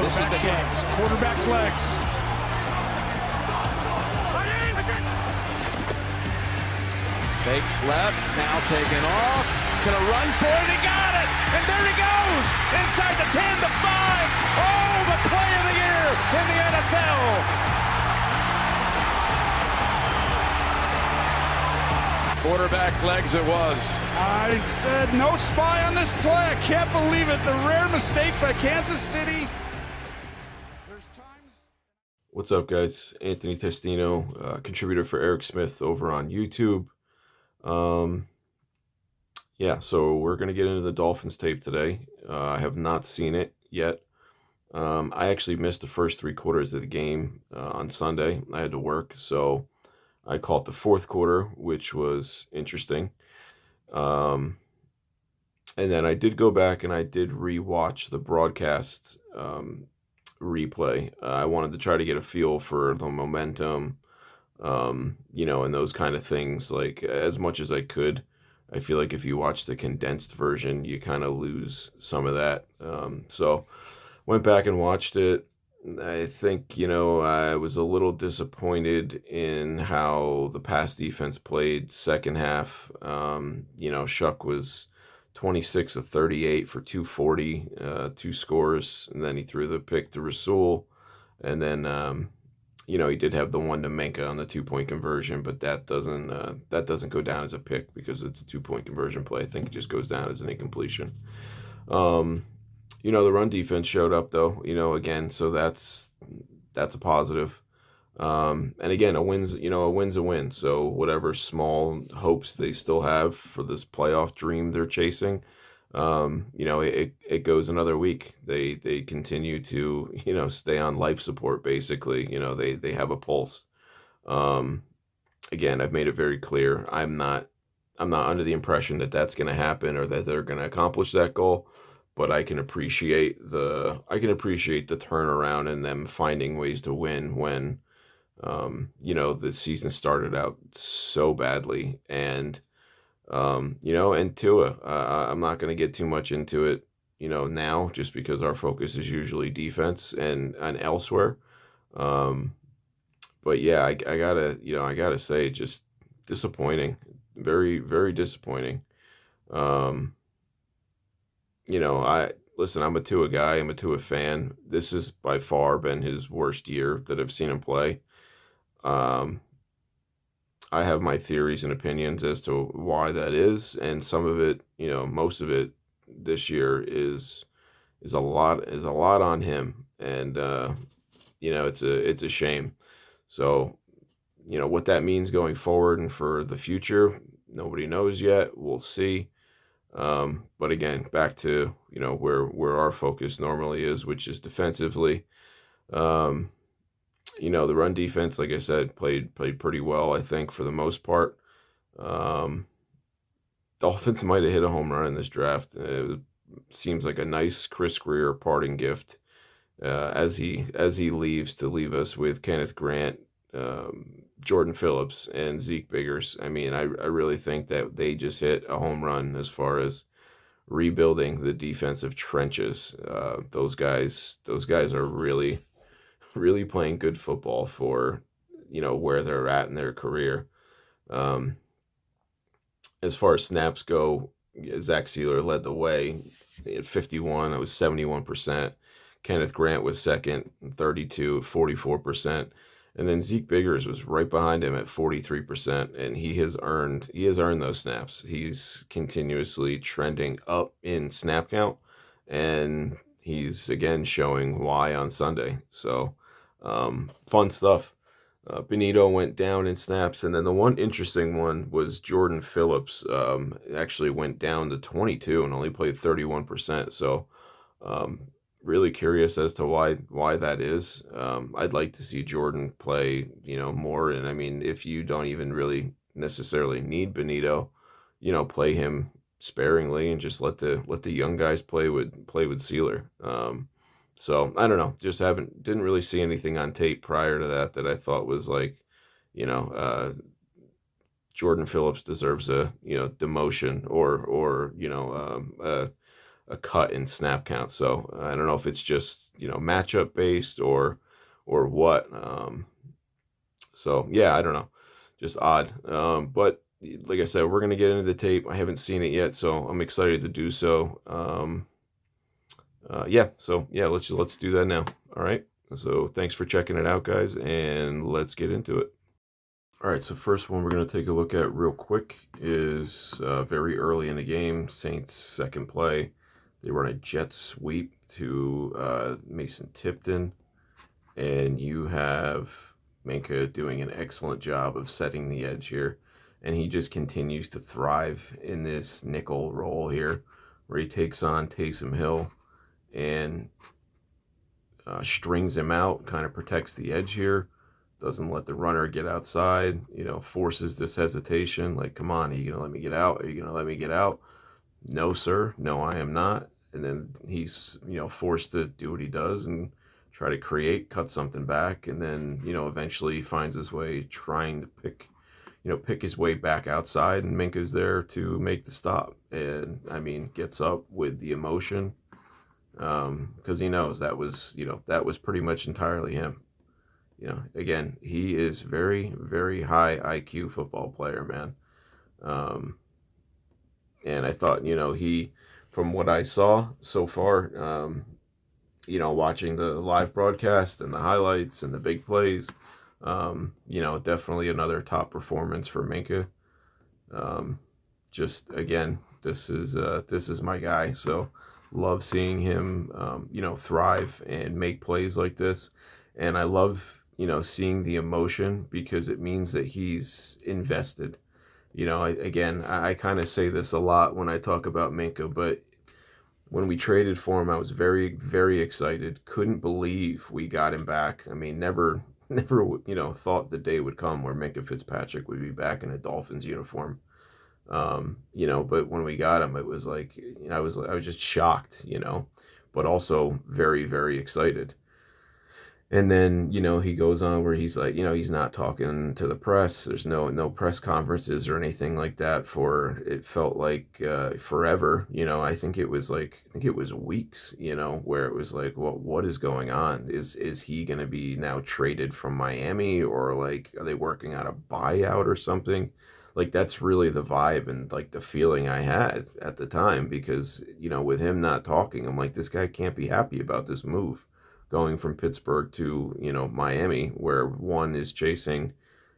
This is the legs. Quarterback's legs. Fakes left, now taken off. Gonna run for it, he got it! And there he goes! Inside the 10, the 5. Oh, the play of the year in the NFL! Quarterback legs it was. I said no spy on this play. I can't believe it. The rare mistake by Kansas City. There's times. What's up, guys? Anthony Testino, contributor for Eric Smith over on YouTube. Yeah, so we're going to get into the Dolphins tape today. I have not seen it yet. I actually missed the first 3 quarters of the game on Sunday. I had to work, so I caught the 4th quarter, which was interesting. And then I did go back and I did rewatch the broadcast replay. I wanted to try to get a feel for the momentum, and those kind of things, like as much as I could. I feel like if you watch the condensed version, you kind of lose some of that. So went back and watched it. I think, I was a little disappointed in how the pass defense played second half. Shuck was 26 of 38 for 240, 2 scores, and then he threw the pick to Rasul. And then, he did have the one to Minkah on the 2-point conversion, but that doesn't go down as a pick because it's a 2-point conversion play. I think it just goes down as an incompletion. The run defense showed up though, again, so that's a positive. And again, a win's a win. So whatever small hopes they still have for this playoff dream they're chasing, it goes another week. They continue to, stay on life support, basically. They have a pulse. Again, I've made it very clear. I'm not under the impression that that's going to happen or that they're going to accomplish that goal, but I can appreciate the turnaround and them finding ways to win when, the season started out so badly. And and Tua, I'm not going to get too much into it, now, just because our focus is usually defense and elsewhere. But yeah, I gotta say, just disappointing, very, very disappointing. I'm a Tua guy. I'm a Tua fan. This has by far been his worst year that I've seen him play. I have my theories and opinions as to why that is, and some of it, most of it this year is a lot on him, and it's a shame. So, what that means going forward and for the future, nobody knows yet. We'll see. But again, back to where our focus normally is, which is defensively. The run defense, like I said, played pretty well, I think, for the most part. Dolphins might have hit a home run in this draft. It seems like a nice Chris Greer parting gift as he leaves to leave us with Kenneth Grant, Jordan Phillips, and Zeek Biggers. I mean, I really think that they just hit a home run as far as rebuilding the defensive trenches. Those guys are really, really playing good football for, where they're at in their career. As far as snaps go, Zach Sealer led the way at 51. It was 71%. Kenneth Grant was second, 32, 44%. And then Zeek Biggers was right behind him at 43%, and he has earned those snaps. He's continuously trending up in snap count, and he's again showing why on Sunday. So fun stuff. Benito went down in snaps, and then the one interesting one was Jordan Phillips. Actually went down to 22 and only played 31%. So really curious as to why that is. I'd like to see Jordan play, more. And I mean, if you don't even really necessarily need Benito, play him sparingly and just let the young guys play with Sealer. So I don't know, just didn't really see anything on tape prior to that I thought was like, Jordan Phillips deserves a demotion or cut in snap count. So I don't know if it's just, matchup based or what. So yeah, I don't know, just odd. But like I said, we're gonna get into the tape. I haven't seen it yet, so I'm excited to do so. So yeah, let's do that now. All right. So thanks for checking it out, guys, and let's get into it. All right, so first one we're going to take a look at real quick is very early in the game, Saints' second play. They run a jet sweep to Mason Tipton, and you have Minkah doing an excellent job of setting the edge here, and he just continues to thrive in this nickel role here, where he takes on Taysom Hill and strings him out, kind of protects the edge here. Doesn't let the runner get outside, forces this hesitation. Like, come on, are you going to let me get out? Are you going to let me get out? No, sir. No, I am not. And then he's, forced to do what he does and try to cut something back. And then, eventually finds his way trying to pick his way back outside. And Minkah's there to make the stop. And, gets up with the emotion because he knows that was pretty much entirely him. Again, he is very, very high IQ football player, man. And I thought, from what I saw so far, watching the live broadcast and the highlights and the big plays, definitely another top performance for Minkah. Just again, this is my guy. So love seeing him, thrive and make plays like this. And I love, seeing the emotion because it means that he's invested. I kind of say this a lot when I talk about Minkah, but when we traded for him, I was very, very excited. Couldn't believe we got him back. Never, thought the day would come where Minkah Fitzpatrick would be back in a Dolphins uniform. But when we got him, it was like, I was just shocked, but also very, very excited. And then, he goes on where he's like, he's not talking to the press. There's no press conferences or anything like that it felt like forever. I think it was weeks, where it was like, well, what is going on? Is he going to be now traded from Miami, or like, are they working on a buyout or something? Like, that's really the vibe and like the feeling I had at the time, because, with him not talking, I'm like, this guy can't be happy about this move. Going from Pittsburgh to, Miami, where one is chasing,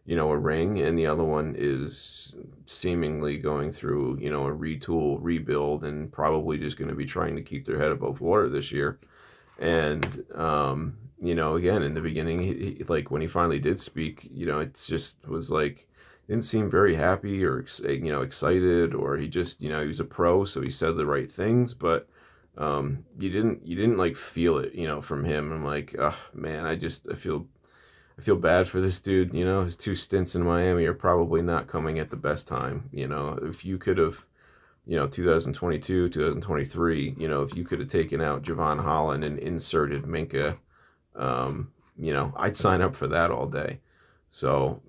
a ring, and the other one is seemingly going through, a rebuild, and probably just going to be trying to keep their head above water this year. And, again, in the beginning, he, like when he finally did speak, it just was like, didn't seem very happy or, excited, or he just, he was a pro, so he said the right things, but you didn't like feel it, from him. I'm like, oh man, I feel bad for this dude. His 2 stints in Miami are probably not coming at the best time. If you could have, 2022, 2023, if you could have taken out Javon Holland and inserted Minkah, I'd sign up for that all day. So,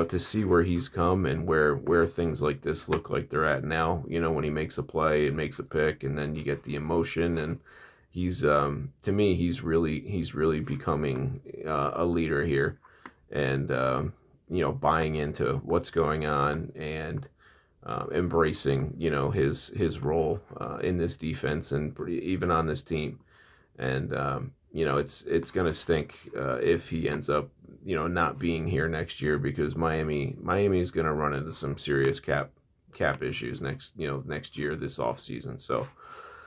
to see where he's come and where things like this look like they're at now, when he makes a play and makes a pick, and then you get the emotion, and he's, to me, he's really becoming a leader here, and, buying into what's going on, and embracing, his role in this defense, and even on this team. And, it's going to stink if he ends up, not being here next year, because Miami's going to run into some serious cap issues next year, this offseason. So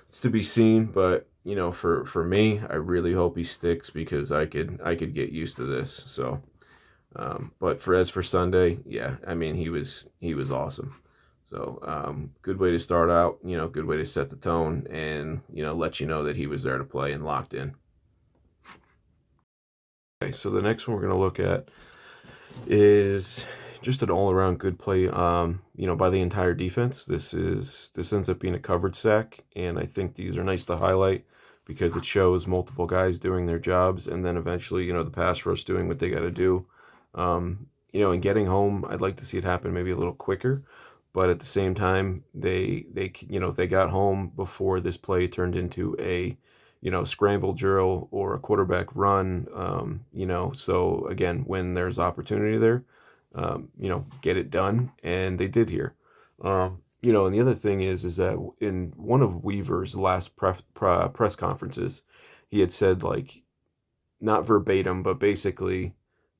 it's to be seen, but for me, I really hope he sticks, because I could get used to this. So, but as for Sunday, yeah, he was awesome. So, good way to start out, good way to set the tone, and, let you know that he was there to play and locked in. Okay, so the next one we're going to look at is just an all-around good play, by the entire defense. This ends up being a coverage sack, and I think these are nice to highlight because it shows multiple guys doing their jobs, and then eventually, the pass rush doing what they got to do. And getting home, I'd like to see it happen maybe a little quicker, but at the same time, they got home before this play turned into a scramble drill or a quarterback run. So again, when there's opportunity there, get it done, and they did here. And the other thing is that in one of Weaver's last press conferences, he had said, like, not verbatim, but basically,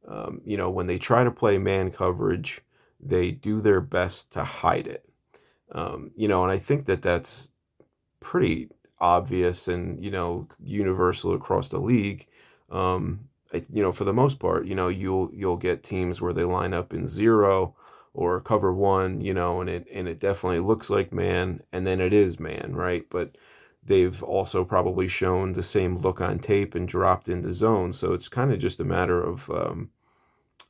when they try to play man coverage, they do their best to hide it. And I think that that's pretty obvious and, universal across the league. For the most part, you'll get teams where they line up in zero or cover one, and it definitely looks like man, and then it is man, right? But they've also probably shown the same look on tape and dropped into zone. So it's kind of just a matter of,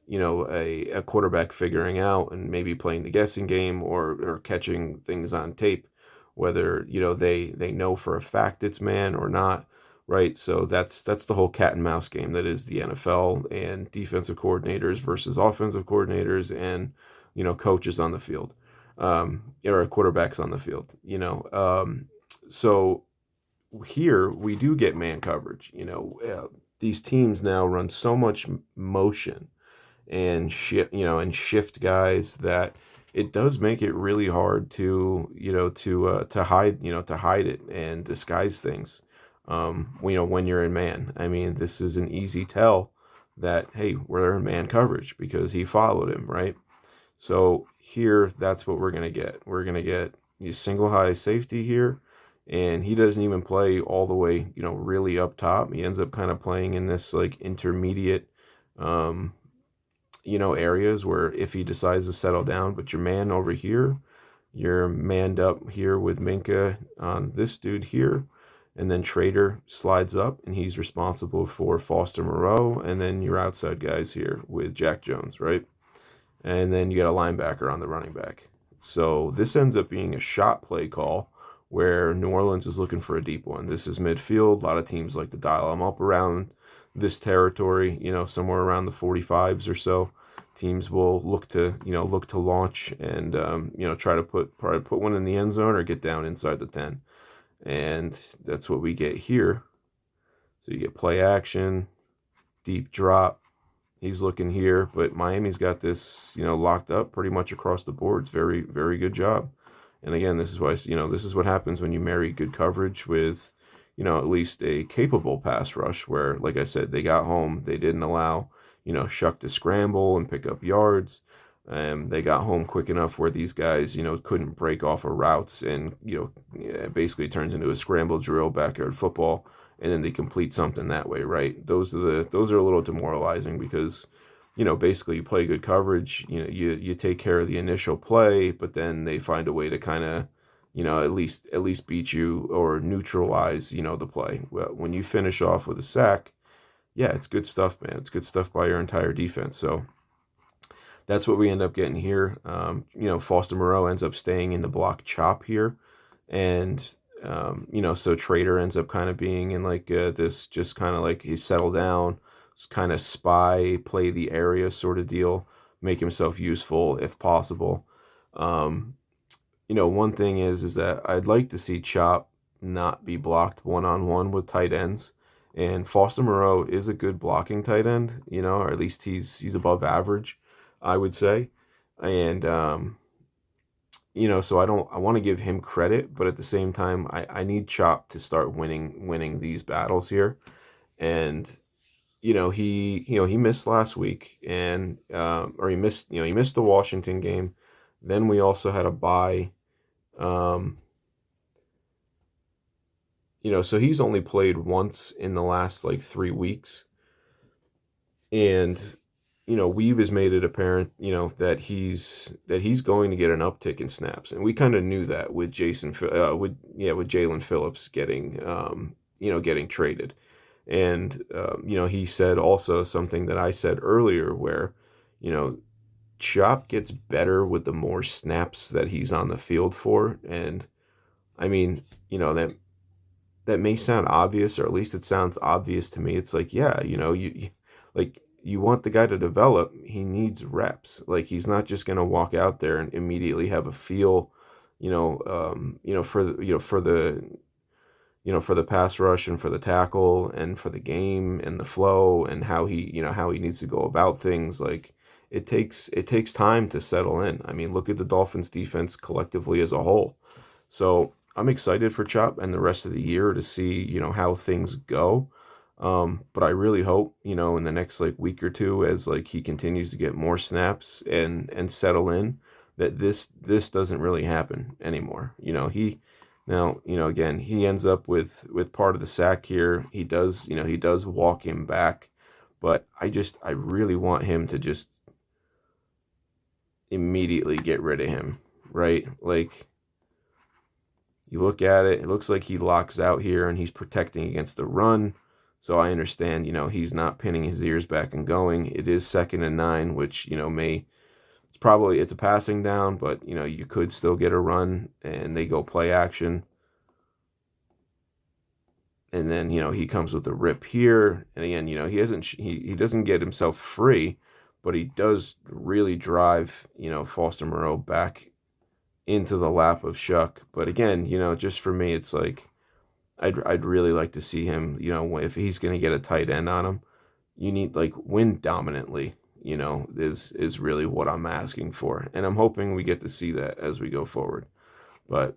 a quarterback figuring out and maybe playing the guessing game or catching things on tape, whether, they know for a fact it's man or not, right? So that's the whole cat and mouse game that is the NFL, and defensive coordinators versus offensive coordinators, and, coaches on the field, or quarterbacks on the field, so here we do get man coverage. These teams now run so much motion and shift guys that it does make it really hard to hide it and disguise things. When you're in man, I mean, this is an easy tell that, hey, we're in man coverage because he followed him, right? So here, that's what we're gonna get. We're gonna get single high safety here, and he doesn't even play all the way, really up top. He ends up kind of playing in this like intermediate, areas where if he decides to settle down, but your man over here, you're manned up here with Minkah on this dude here, and then Trader slides up and he's responsible for Foster Moreau, and then your outside guys here with Jack Jones, right? And then you got a linebacker on the running back. So this ends up being a shot play call where New Orleans is looking for a deep one. This is midfield. A lot of teams like to dial them up around this territory, somewhere around the 45s or so. Teams will look to launch and, try to put one in the end zone or get down inside the 10. And that's what we get here. So you get play action, deep drop. He's looking here, but Miami's got this, locked up pretty much across the board. It's very, very good job. And again, this is why, this is what happens when you marry good coverage with, at least a capable pass rush where, like I said, they got home. They didn't allow, Shuck to scramble and pick up yards. They got home quick enough where these guys, couldn't break off of routes, and, it basically turns into a scramble drill, backyard football, and then they complete something that way, right? Those are a little demoralizing because, basically you play good coverage, you take care of the initial play, but then they find a way to kind of, at least beat you or neutralize, the play. Well, when you finish off with a sack, yeah, it's good stuff, man. It's good stuff by your entire defense. So that's what we end up getting here. Foster Moreau ends up staying in the block chop here. And, so Trader ends up kind of being in like this, just kind of like he's settled down, kind of spy, play the area sort of deal, make himself useful if possible. One thing is that I'd like to see Chop not be blocked one-on-one with tight ends. And Foster Moreau is a good blocking tight end, or at least he's above average, I would say. And, so I want to give him credit, but at the same time, I need Chop to start winning these battles here. And, he missed last week, and, or he missed the Washington game. Then we also had a bye. So he's only played once in the last like 3 weeks. And, Weave has made it apparent, that he's going to get an uptick in snaps. And we kind of knew that with Jalen Phillips getting traded. And, he said also something that I said earlier where, Chop gets better with the more snaps that he's on the field for. And I mean, that may sound obvious, or at least it sounds obvious to me. It's like, yeah, you you want the guy to develop, he needs reps. Like, he's not just going to walk out there and immediately have a feel, for the pass rush and for the tackle and for the game and the flow and how he needs to go about things. Like, it takes time to settle in. I mean, look at the Dolphins defense collectively as a whole. So I'm excited for Chop and the rest of the year to see, how things go. But I really hope, in the next like week or two, as like he continues to get more snaps and settle in, that this doesn't really happen anymore. Again, he ends up with part of the sack here. He does walk him back, but I really want him to just immediately get rid of him, right? Like, you look at it, it looks like he locks out here and he's protecting against the run. So I understand, he's not pinning his ears back and going. It is 2nd and 9, which, it's a passing down, but, you could still get a run and they go play action. And then, he comes with a rip here. And again, he doesn't get himself free, but he does really drive, Foster Moreau back into the lap of Shuck. But again, just for me, it's like, I'd really like to see him, if he's going to get a tight end on him, you need like win dominantly, is really what I'm asking for. And I'm hoping we get to see that as we go forward. But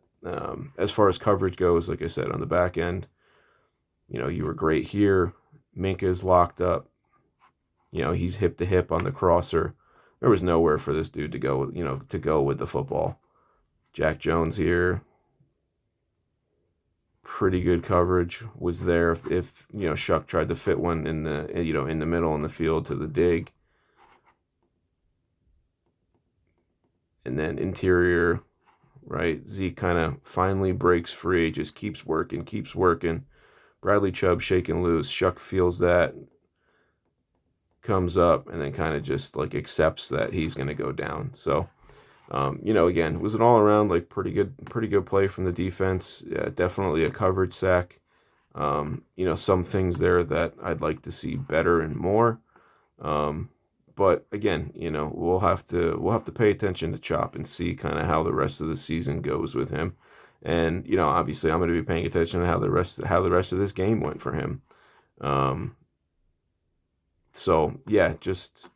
as far as coverage goes, like I said, on the back end, you were great here. Minkah's locked up. He's hip to hip on the crosser. There was nowhere for this dude to go, with the football. Jack Jones here. Pretty good coverage was there if Shuck tried to fit one in the middle in the field to the dig. And then interior, right? Zeke kind of finally breaks free, just keeps working. Bradley Chubb shaking loose. Shuck feels that, comes up, and then kind of just like accepts that he's going to go down. So, again, it was an all-around like pretty good play from the defense. Yeah, definitely a coverage sack. Some things there that I'd like to see better and more. But again, we'll have to pay attention to Chop and see kind of how the rest of the season goes with him. And obviously, I'm going to be paying attention to how the rest of this game went for him. So yeah, just.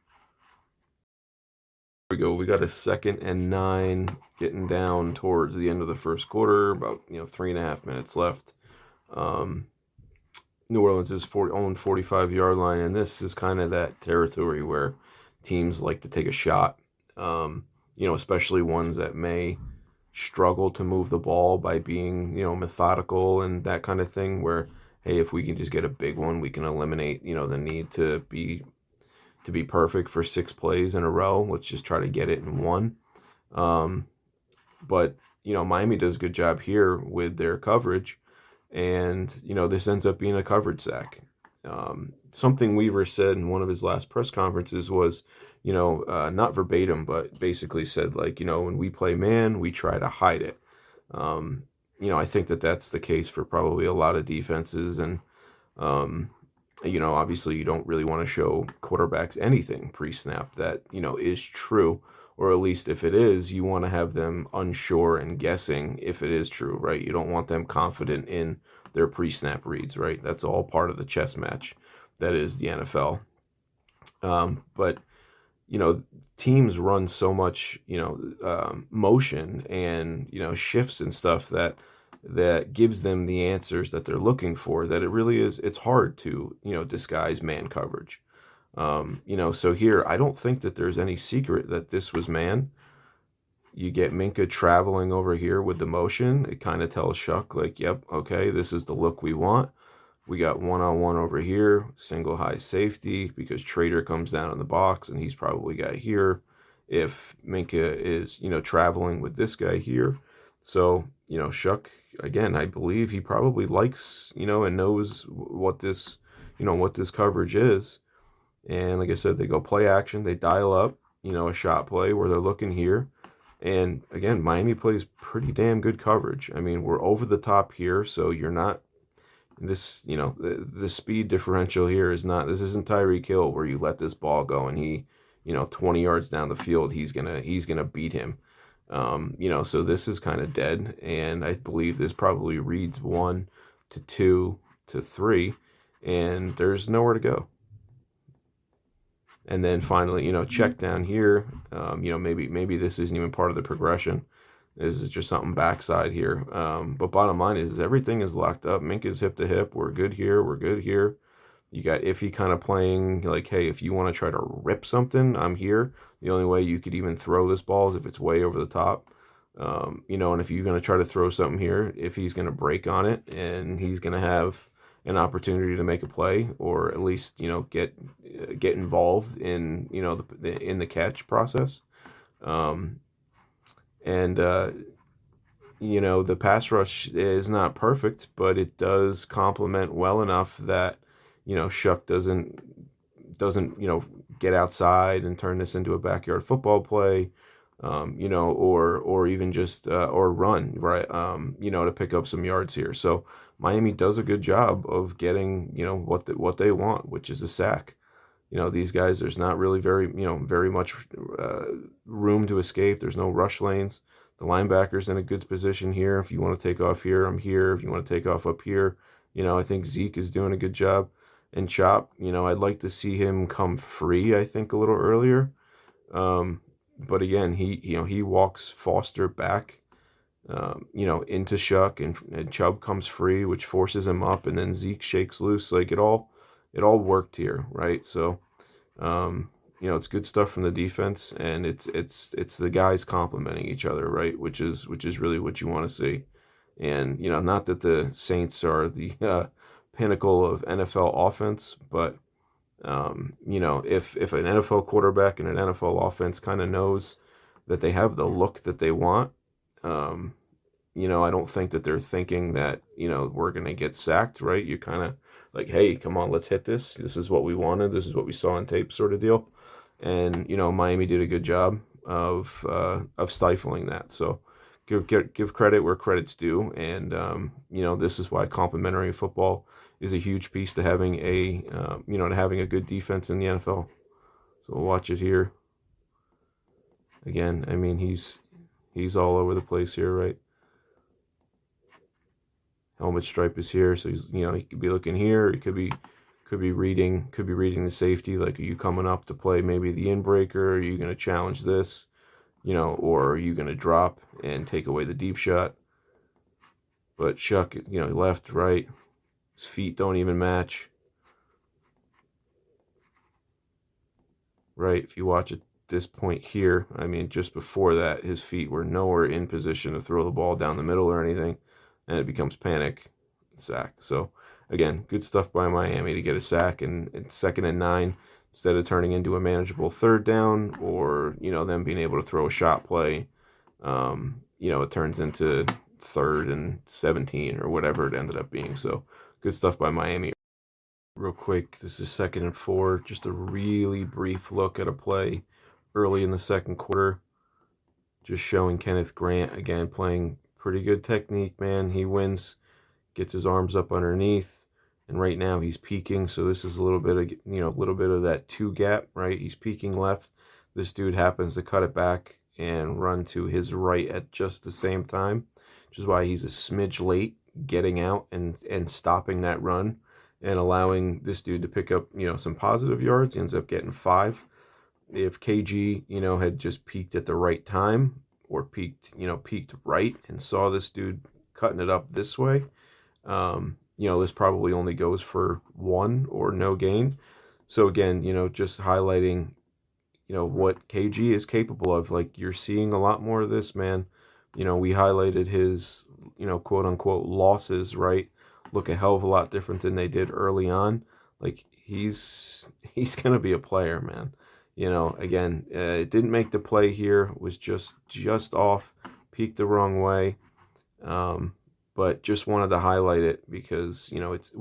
We go. We got a 2nd and 9 getting down towards the end of the first quarter. About 3.5 minutes left. New Orleans is own 45-yard line, and this is kind of that territory where teams like to take a shot. Especially ones that may struggle to move the ball by being methodical and that kind of thing. Where, hey, if we can just get a big one, we can eliminate the need to be perfect for 6 plays in a row. Let's just try to get it in one. But Miami does a good job here with their coverage, and this ends up being a coverage sack. Something Weaver said in one of his last press conferences was, not verbatim, but basically said like, when we play man, we try to hide it. I think that's the case for probably a lot of defenses, and obviously you don't really want to show quarterbacks anything pre-snap that, is true, or at least if it is, you want to have them unsure and guessing if it is true, right? You don't want them confident in their pre-snap reads, right? That's all part of the chess match that is the NFL. But, teams run so much, motion and, shifts and stuff that gives them the answers that they're looking for, that it's hard to, disguise man coverage. So here, I don't think that there's any secret that this was man. You get Minkah traveling over here with the motion. It kind of tells Shuck, like, yep, okay, this is the look we want. We got one-on-one over here, single high safety, because Trader comes down in the box, and he's probably got here if Minkah is, traveling with this guy here. So, Shuck, again, I believe he probably likes, and knows what this coverage is. And like I said, they go play action. They dial up, a shot play where they're looking here. And again, Miami plays pretty damn good coverage. I mean, we're over the top here, so you're not This, the speed differential here is not, this isn't Tyreek Hill where you let this ball go and he, 20 yards down the field, he's gonna beat him. So this is kind of dead, and I believe this probably reads 1 to 2 to 3, and there's nowhere to go. And then finally, check down here. Maybe this isn't even part of the progression. This is just something backside here. But bottom line is everything is locked up. Minkah's hip to hip. We're good here. We're good here. You got Iffy kind of playing like, hey, if you want to try to rip something, I'm here. The only way you could even throw this ball is if it's way over the top. And if you're going to try to throw something here, Iffy's going to break on it, and he's going to have an opportunity to make a play, or at least get involved in in the catch process. The pass rush is not perfect, but it does complement well enough that Shuck doesn't get outside and turn this into a backyard football play, or even just or run, right, to pick up some yards here. So Miami does a good job of getting what they want, which is a sack. These guys, there's not really very much room to escape. There's no rush lanes. The linebacker's in a good position here. If you want to take off here, I'm here. If you want to take off up here, I think Zeke is doing a good job. And Chop, I'd like to see him come free, I think, a little earlier. But again, he walks Foster back, into Shuck, and Chubb comes free, which forces him up, and then Zeke shakes loose. Like it all worked here, right? So, it's good stuff from the defense, and it's the guys complementing each other, right? Which is really what you want to see. And not that the Saints are the pinnacle of NFL offense, but if an NFL quarterback and an NFL offense kind of knows that they have the look that they want, I don't think that they're thinking that, we're going to get sacked, right? You kind of like, hey, come on, let's hit this. This is what we wanted. This is what we saw on tape, sort of deal. And, Miami did a good job of stifling that. So give credit where credit's due. And, this is why complementary football is a huge piece to having to having a good defense in the NFL. So we'll watch it here. Again, I mean, he's all over the place here, right? Helmet stripe is here, so he's he could be looking here. He could be reading the safety. Like, are you coming up to play maybe the inbreaker? Are you going to challenge this? Or are you going to drop and take away the deep shot? But Shuck, left, right, his feet don't even match. Right, if you watch at this point here, I mean, just before that, his feet were nowhere in position to throw the ball down the middle or anything, and it becomes panic, sack. So, again, good stuff by Miami to get a sack and 2nd and 9 instead of turning into a manageable 3rd down, or, them being able to throw a shot play. It turns into 3rd and 17 or whatever it ended up being. So, good stuff by Miami. Real quick, this is 2nd and 4. Just a really brief look at a play early in the second quarter. Just showing Kenneth Grant, again, playing pretty good technique, man. He wins, gets his arms up underneath, and right now he's peeking. So this is a little bit of that 2 gap, right? He's peeking left. This dude happens to cut it back and run to his right at just the same time, which is why he's a smidge late getting out and stopping that run and allowing this dude to pick up, some positive yards. He ends up getting 5. If KG, had just peaked at the right time, or peaked right and saw this dude cutting it up this way, this probably only goes for 1 or no gain. So again, just highlighting, what KG is capable of. Like, you're seeing a lot more of this, man. We highlighted his, quote unquote losses, right? Look a hell of a lot different than they did early on. Like, he's going to be a player, man. Again, it didn't make the play here, was just off, peeked the wrong way. But just wanted to highlight it because, it's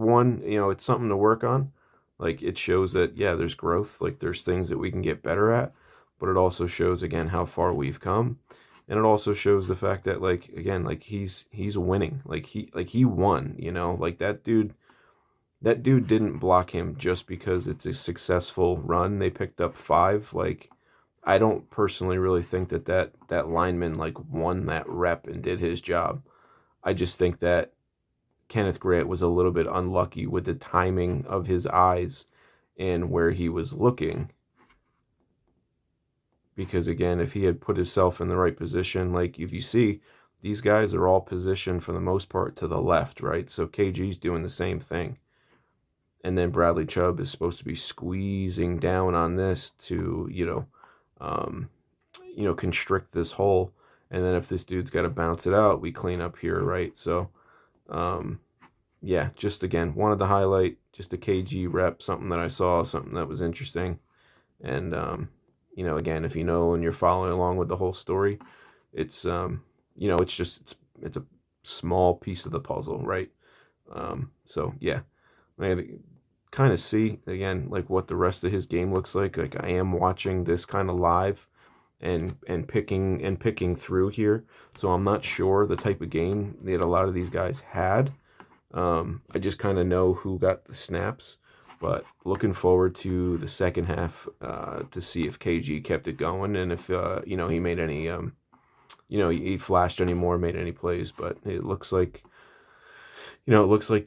something to work on. Like, it shows that, yeah, there's growth. Like, there's things that we can get better at, but it also shows, again, how far we've come. And it also shows the fact that, like, again, like, he's winning. Like he won, like that dude that dude didn't block him just because it's a successful run. They picked up 5. Like, I don't personally really think that lineman like won that rep and did his job. I just think that Kenneth Grant was a little bit unlucky with the timing of his eyes and where he was looking. Because again, if he had put himself in the right position, like if you see, these guys are all positioned for the most part to the left, right? So KG's doing the same thing. And then Bradley Chubb is supposed to be squeezing down on this to, constrict this hole. And then if this dude's got to bounce it out, we clean up here, right? So, just again, wanted to highlight just a KG rep, something that I saw, something that was interesting. And, again, if you know and you're following along with the whole story, it's, it's a small piece of the puzzle, right? I had to kind of see, again, like what the rest of his game looks like. Like I am watching this kind of live and picking through here. So I'm not sure the type of game that a lot of these guys had. I just kind of know who got the snaps, but looking forward to the second half to see if KG kept it going and if he made any he flashed any more, made any plays. But it looks like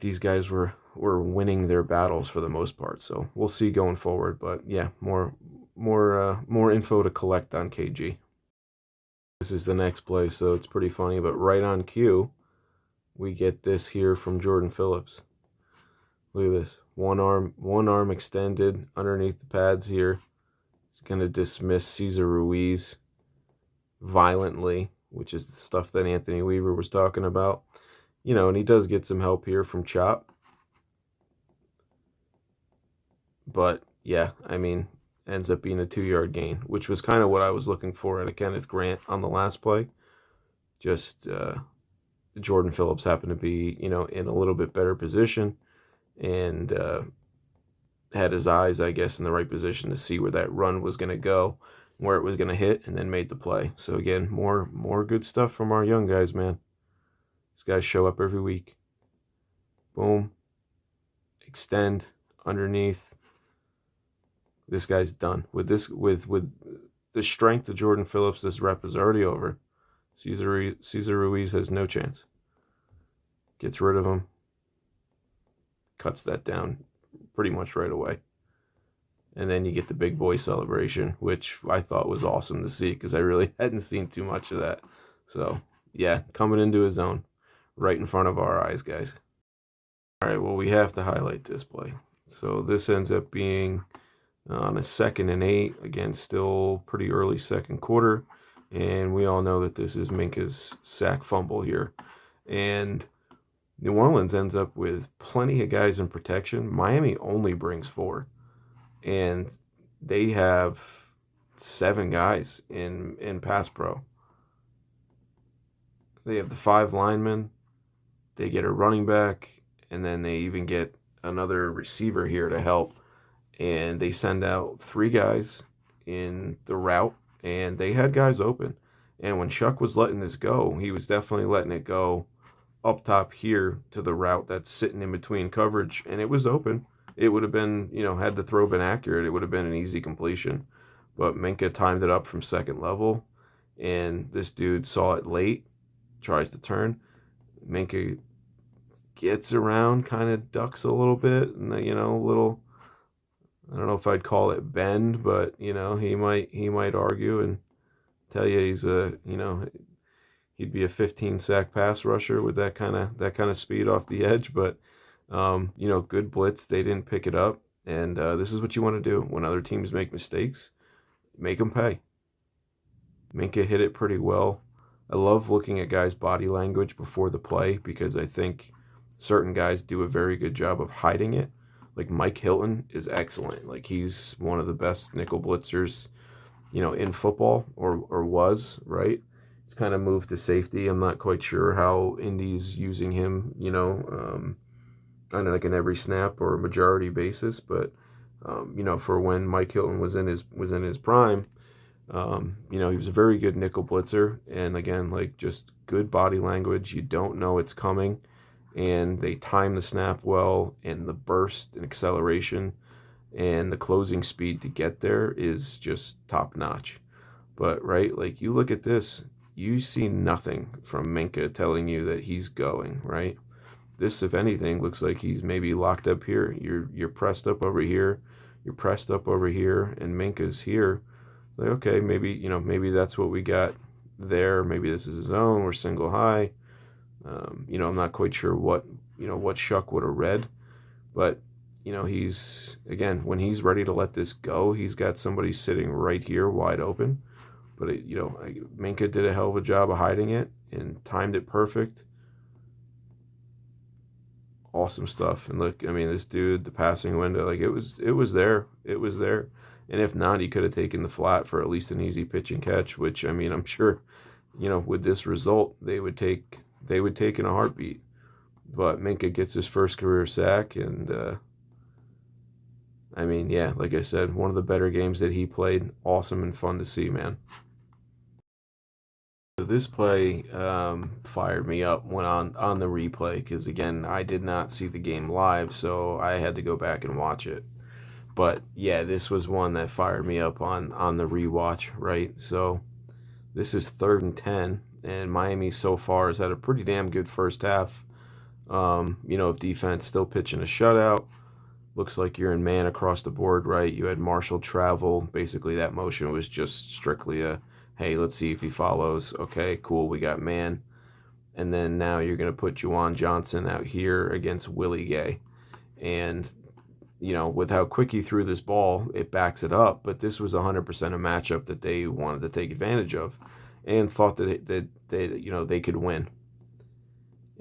these guys were winning their battles for the most part. So we'll see going forward. But yeah, more info to collect on KG. This is the next play, so it's pretty funny. But right on cue, we get this here from Jordan Phillips. Look at this. One arm extended underneath the pads here. He's going to dismiss Cesar Ruiz violently, which is the stuff that Anthony Weaver was talking about. And he does get some help here from Chop. But, yeah, ends up being a 2-yard gain, which was kind of what I was looking for out of Kenneth Grant on the last play. Just Jordan Phillips happened to be, in a little bit better position and had his eyes, I guess, in the right position to see where that run was going to go, where it was going to hit, and then made the play. So, again, more good stuff from our young guys, man. These guys show up every week. Boom. Extend underneath. This guy's done. With the strength of Jordan Phillips, this rep is already over. Cesar Ruiz has no chance. Gets rid of him. Cuts that down pretty much right away. And then you get the big boy celebration, which I thought was awesome to see because I really hadn't seen too much of that. So, yeah, coming into his own right in front of our eyes, guys. All right, well, we have to highlight this play. So this ends up being on a 2nd and 8. Again, still pretty early second quarter. And we all know that this is Minkah's sack fumble here. And New Orleans ends up with plenty of guys in protection. Miami only brings 4. And they have 7 guys in pass pro. They have the 5 linemen. They get a running back. And then they even get another receiver here to help. And they send out 3 guys in the route. And they had guys open. And when Chuck was letting this go, he was definitely letting it go up top here to the route that's sitting in between coverage. And it was open. It would have been, had the throw been accurate, it would have been an easy completion. But Minkah timed it up from second level. And this dude saw it late, tries to turn. Minkah gets around, kind of ducks a little bit. And, a little, I don't know if I'd call it bend, but, he might argue and tell you he's he'd be a 15 sack pass rusher with that kind of speed off the edge. But good blitz. They didn't pick it up. And this is what you want to do when other teams make mistakes. Make them pay. Minkah hit it pretty well. I love looking at guys' body language before the play because I think certain guys do a very good job of hiding it. Like Mike Hilton is excellent. Like he's one of the best nickel blitzers, in football or was, right? He's kind of moved to safety. I'm not quite sure how Indy's using him, kind of like in every snap or majority basis, but for when Mike Hilton was in his prime, he was a very good nickel blitzer, and again, like just good body language. You don't know it's coming, and they time the snap well, and the burst and acceleration and the closing speed to get there is just top notch. But, right, like you look at this, you see nothing from Minkah telling you that he's going, right? This, if anything, looks like he's maybe locked up here. You're pressed up over here, you're pressed up over here, and Minkah's here. Like, okay, maybe that's what we got there. Maybe this is his own. We're single high. I'm not quite sure what Shuck would have read, but he's, again, when he's ready to let this go, he's got somebody sitting right here wide open. But Minkah did a hell of a job of hiding it and timed it perfect. Awesome stuff. And look, I mean, this dude, the passing window, like it was there. It was there. And if not, he could have taken the flat for at least an easy pitch and catch, which, I mean, I'm sure, with this result, they would take in a heartbeat. But Minkah gets his first career sack, and I mean, yeah, like I said, one of the better games that he played. Awesome and fun to see, man. So this play fired me up when on the replay, because, again, I did not see the game live, so I had to go back and watch it. But, yeah, this was one that fired me up on the rewatch, right? So this is 3rd and 10, and Miami so far has had a pretty damn good first half. Of defense still pitching a shutout. Looks like you're in man across the board, right? You had Marshall travel. Basically, that motion was just strictly a, hey, let's see if he follows. Okay, cool, we got man. And then now you're going to put Juwan Johnson out here against Willie Gay. And, with how quick he threw this ball, it backs it up. But this was 100% a matchup that they wanted to take advantage of and thought that they could win.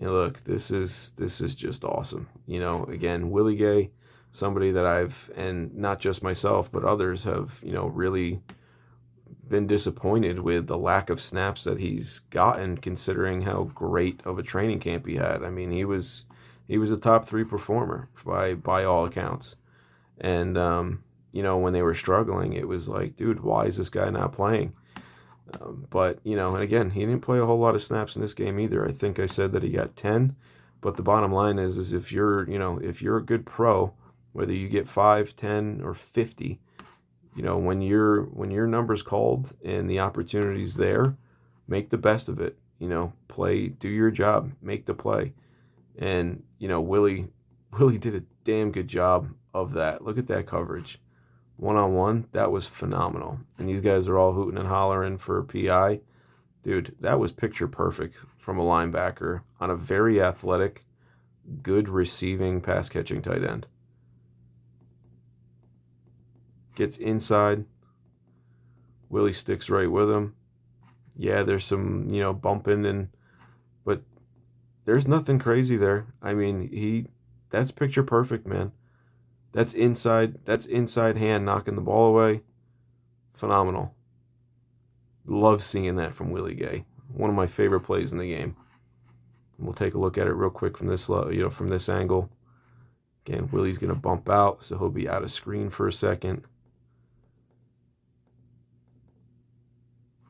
And look, this is just awesome. Again, Willie Gay, somebody that and not just myself, but others have, really been disappointed with the lack of snaps that he's gotten, considering how great of a training camp he had. I mean, he was a top 3 performer by all accounts. And, when they were struggling, it was like, dude, why is this guy not playing? But, and again, he didn't play a whole lot of snaps in this game either. I think I said that he got 10, but the bottom line is if you're a good pro, whether you get 5, 10, or 50, when your number's called and the opportunity's there, make the best of it. Play, do your job, make the play. And, Willie did a damn good job of that. Look at that coverage. One-on-one, that was phenomenal. And these guys are all hooting and hollering for a PI. Dude, that was picture perfect from a linebacker on a very athletic, good receiving, pass-catching tight end. Gets inside. Willie sticks right with him. Yeah, there's some, bumping, but there's nothing crazy there. I mean, that's picture perfect, man. That's inside hand knocking the ball away. Phenomenal. Love seeing that from Willie Gay. One of my favorite plays in the game. We'll take a look at it real quick from this from this angle. Again, Willie's going to bump out, so he'll be out of screen for a second.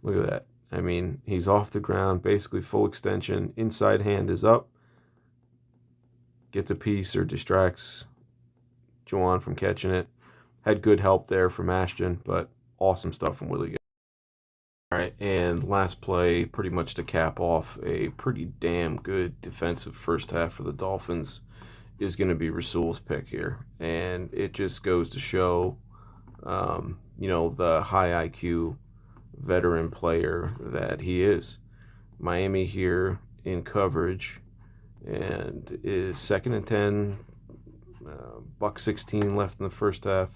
Look at that. I mean, he's off the ground, basically full extension. Inside hand is up. Gets a piece or distracts Juwan from catching it. Had good help there from Ashton, but awesome stuff from Willie Gay. All right, and last play, pretty much to cap off a pretty damn good defensive first half for the Dolphins, is going to be Rasul's pick here. And it just goes to show, the high IQ veteran player that he is. Miami here in coverage, and is 2nd and 10, $1:16 left in the first half.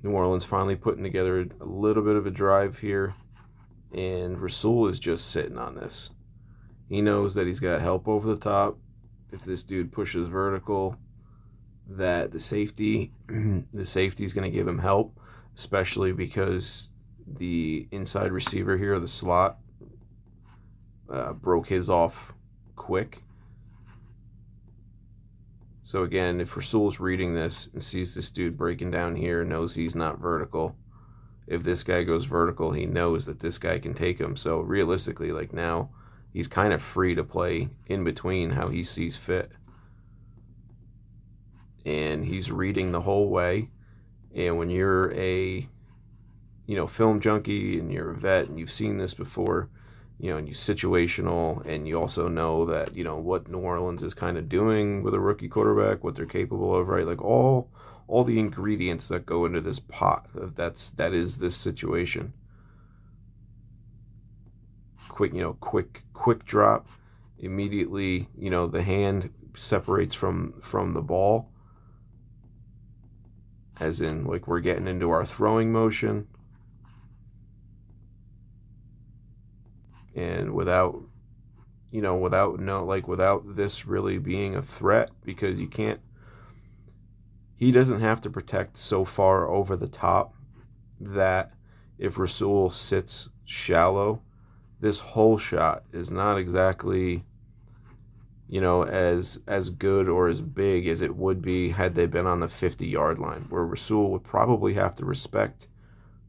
New Orleans finally putting together a little bit of a drive here, and Rasul is just sitting on this. He knows that he's got help over the top. If this dude pushes vertical, that the safety is going to give him help, especially because the inside receiver here, the slot, broke his off quick. So again, if Rasul's reading this and sees this dude breaking down here, knows he's not vertical, if this guy goes vertical, he knows that this guy can take him. So realistically, like now, he's kind of free to play in between how he sees fit. And he's reading the whole way. And when you're a, film junkie and you're a vet and you've seen this before, and you situational, and you also know that, what New Orleans is kind of doing with a rookie quarterback, what they're capable of, right? Like all the ingredients that go into this pot, that is this situation. Quick drop. Immediately, the hand separates from the ball. As in, like, we're getting into our throwing motion. And without this really being a threat, because he doesn't have to protect so far over the top that if Rasul sits shallow, this whole shot is not exactly, as good or as big as it would be had they been on the 50-yard line, where Rasul would probably have to respect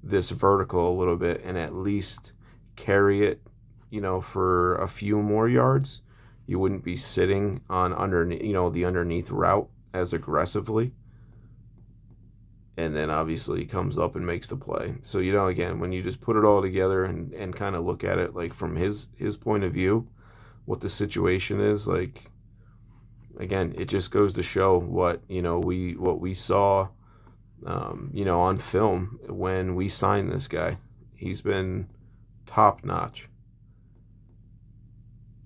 this vertical a little bit and at least carry it, for a few more yards. You wouldn't be sitting on the underneath route as aggressively. And then obviously he comes up and makes the play. So, again, when you just put it all together and kind of look at it like from his point of view, what the situation is, like, again, it just goes to show what we saw on film when we signed this guy. He's been top notch.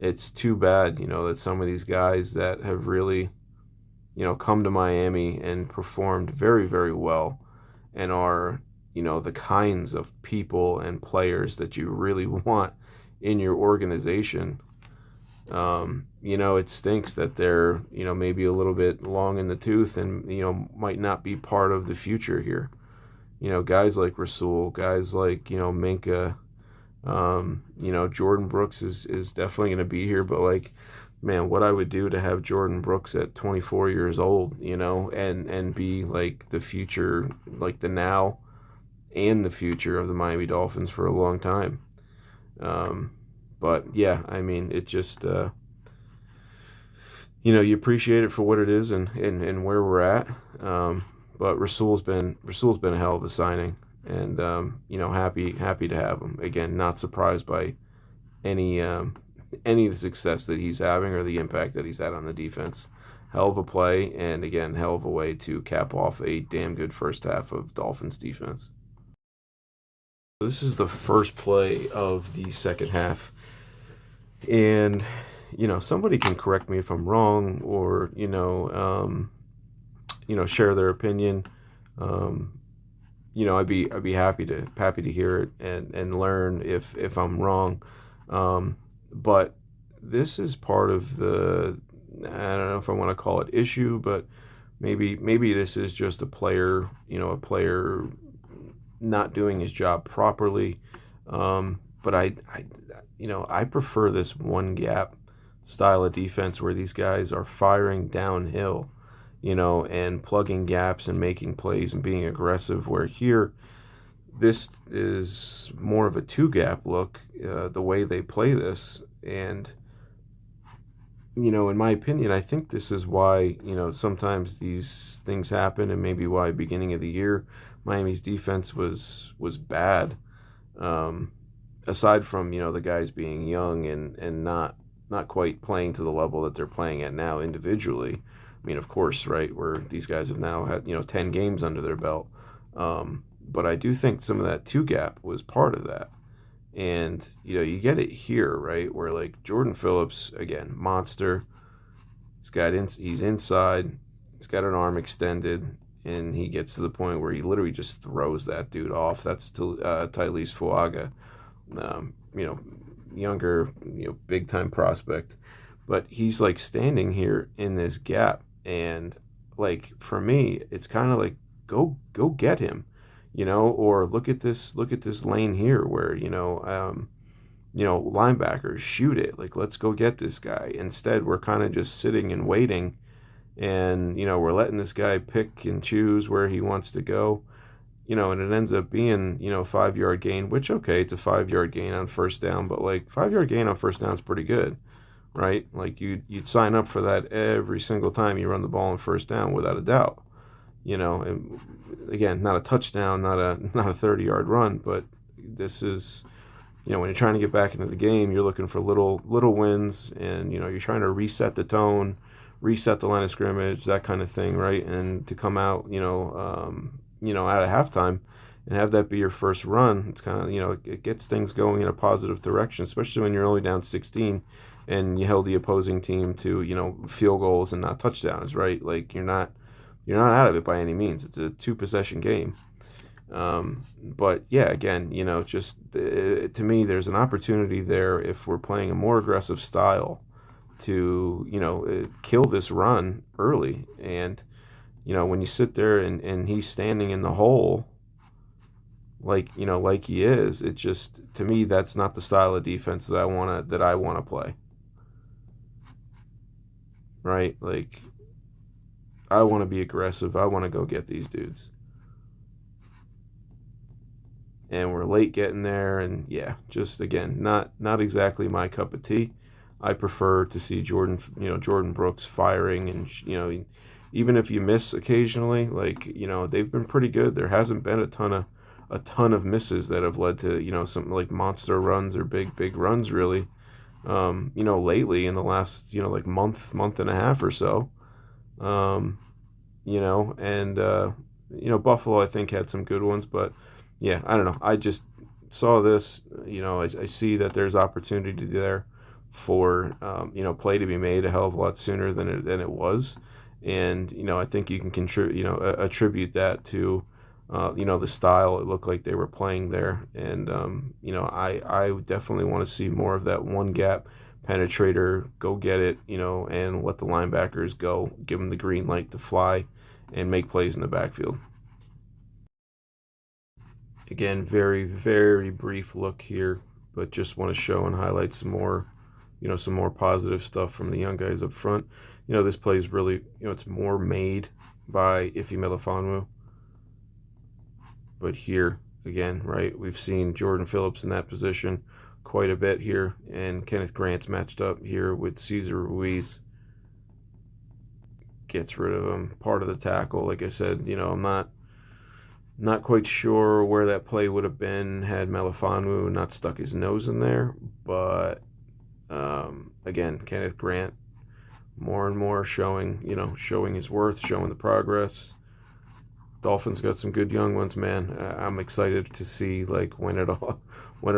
It's too bad, that some of these guys that have really, come to Miami and performed very, very well and are, the kinds of people and players that you really want in your organization. It stinks that they're, maybe a little bit long in the tooth and, might not be part of the future here. Guys like Rasul, guys like, Minkah, Jordan Brooks is definitely going to be here, but like, man, what I would do to have Jordan Brooks at 24 years old, and be like the future, like the now and the future of the Miami Dolphins for a long time. But yeah, I mean, it just, you appreciate it for what it is and where we're at. But Rasul's been a hell of a signing, and happy to have him. Again, not surprised by any of the success that he's having or the impact that he's had on the defense. Hell of a play, and again, hell of a way to cap off a damn good first half of Dolphins defense. This is the first play of the second half, and somebody can correct me if I'm wrong, or share their opinion. I'd be happy to hear it and learn if I'm wrong. But this is part of the, I don't know if I want to call it issue, but maybe this is just a player not doing his job properly. But I prefer this one gap style of defense where these guys are firing downhill, and plugging gaps and making plays and being aggressive, where here this is more of a two-gap look, the way they play this. And, in my opinion, I think this is why, sometimes these things happen, and maybe why beginning of the year Miami's defense was bad. Aside from, the guys being young and not quite playing to the level that they're playing at now individually. I mean, of course, right, where these guys have now had, 10 games under their belt. But I do think some of that two-gap was part of that. And, you get it here, right, where, like, Jordan Phillips, again, monster. He's inside. He's got an arm extended, and he gets to the point where he literally just throws that dude off. That's Tylese Fuaga, younger, big-time prospect. But he's, like, standing here in this gap. And, like, for me, it's kind of like, go get him, or look at this lane here where, linebackers shoot it. Like, let's go get this guy. Instead, we're kind of just sitting and waiting, and, we're letting this guy pick and choose where he wants to go. and it ends up being, 5-yard gain, which, okay, it's a 5-yard gain on first down, but like 5-yard gain on first down is pretty good, right? Like you'd sign up for that every single time you run the ball on first down without a doubt, and again, not a touchdown, not a 30-yard run, but this is, when you're trying to get back into the game, you're looking for little wins, and you're trying to reset the tone, reset the line of scrimmage, that kind of thing, right? And to come out, out of halftime and have that be your first run, it's kind of, it gets things going in a positive direction, especially when you're only down 16 and you held the opposing team to, field goals and not touchdowns, right? Like you're not out of it by any means. It's a 2-possession game. But yeah, again, just to me, there's an opportunity there if we're playing a more aggressive style to, kill this run early. And, when you sit there and he's standing in the hole, like he is, it just, to me, that's not the style of defense that I want to play. Right? Like, I want to be aggressive. I want to go get these dudes. And we're late getting there, and yeah, just again, not exactly my cup of tea. I prefer to see Jordan Brooks firing, and even if you miss occasionally, like they've been pretty good. There hasn't been a ton of misses that have led to some like monster runs or big runs really. Lately in the last like month and a half or so. And Buffalo I think had some good ones, but yeah, I don't know. I just saw this, I see that there's opportunity there for, play to be made a hell of a lot sooner than it was. And, I think you can attribute that to, the style it looked like they were playing there. And, I definitely want to see more of that one gap penetrator, go get it, and let the linebackers go, give them the green light to fly and make plays in the backfield. Again, very, very brief look here, but just want to show and highlight some more positive stuff from the young guys up front. This play is really, it's more made by Ife Melifonwu. But here, again, right, we've seen Jordan Phillips in that position quite a bit here, and Kenneth Grant's matched up here with Cesar Ruiz. Gets rid of him, part of the tackle. Like I said, I'm not quite sure where that play would have been had Melifonwu not stuck his nose in there. But, again, Kenneth Grant more and more showing his worth, showing the progress. Dolphins got some good young ones, man. I'm excited to see like when it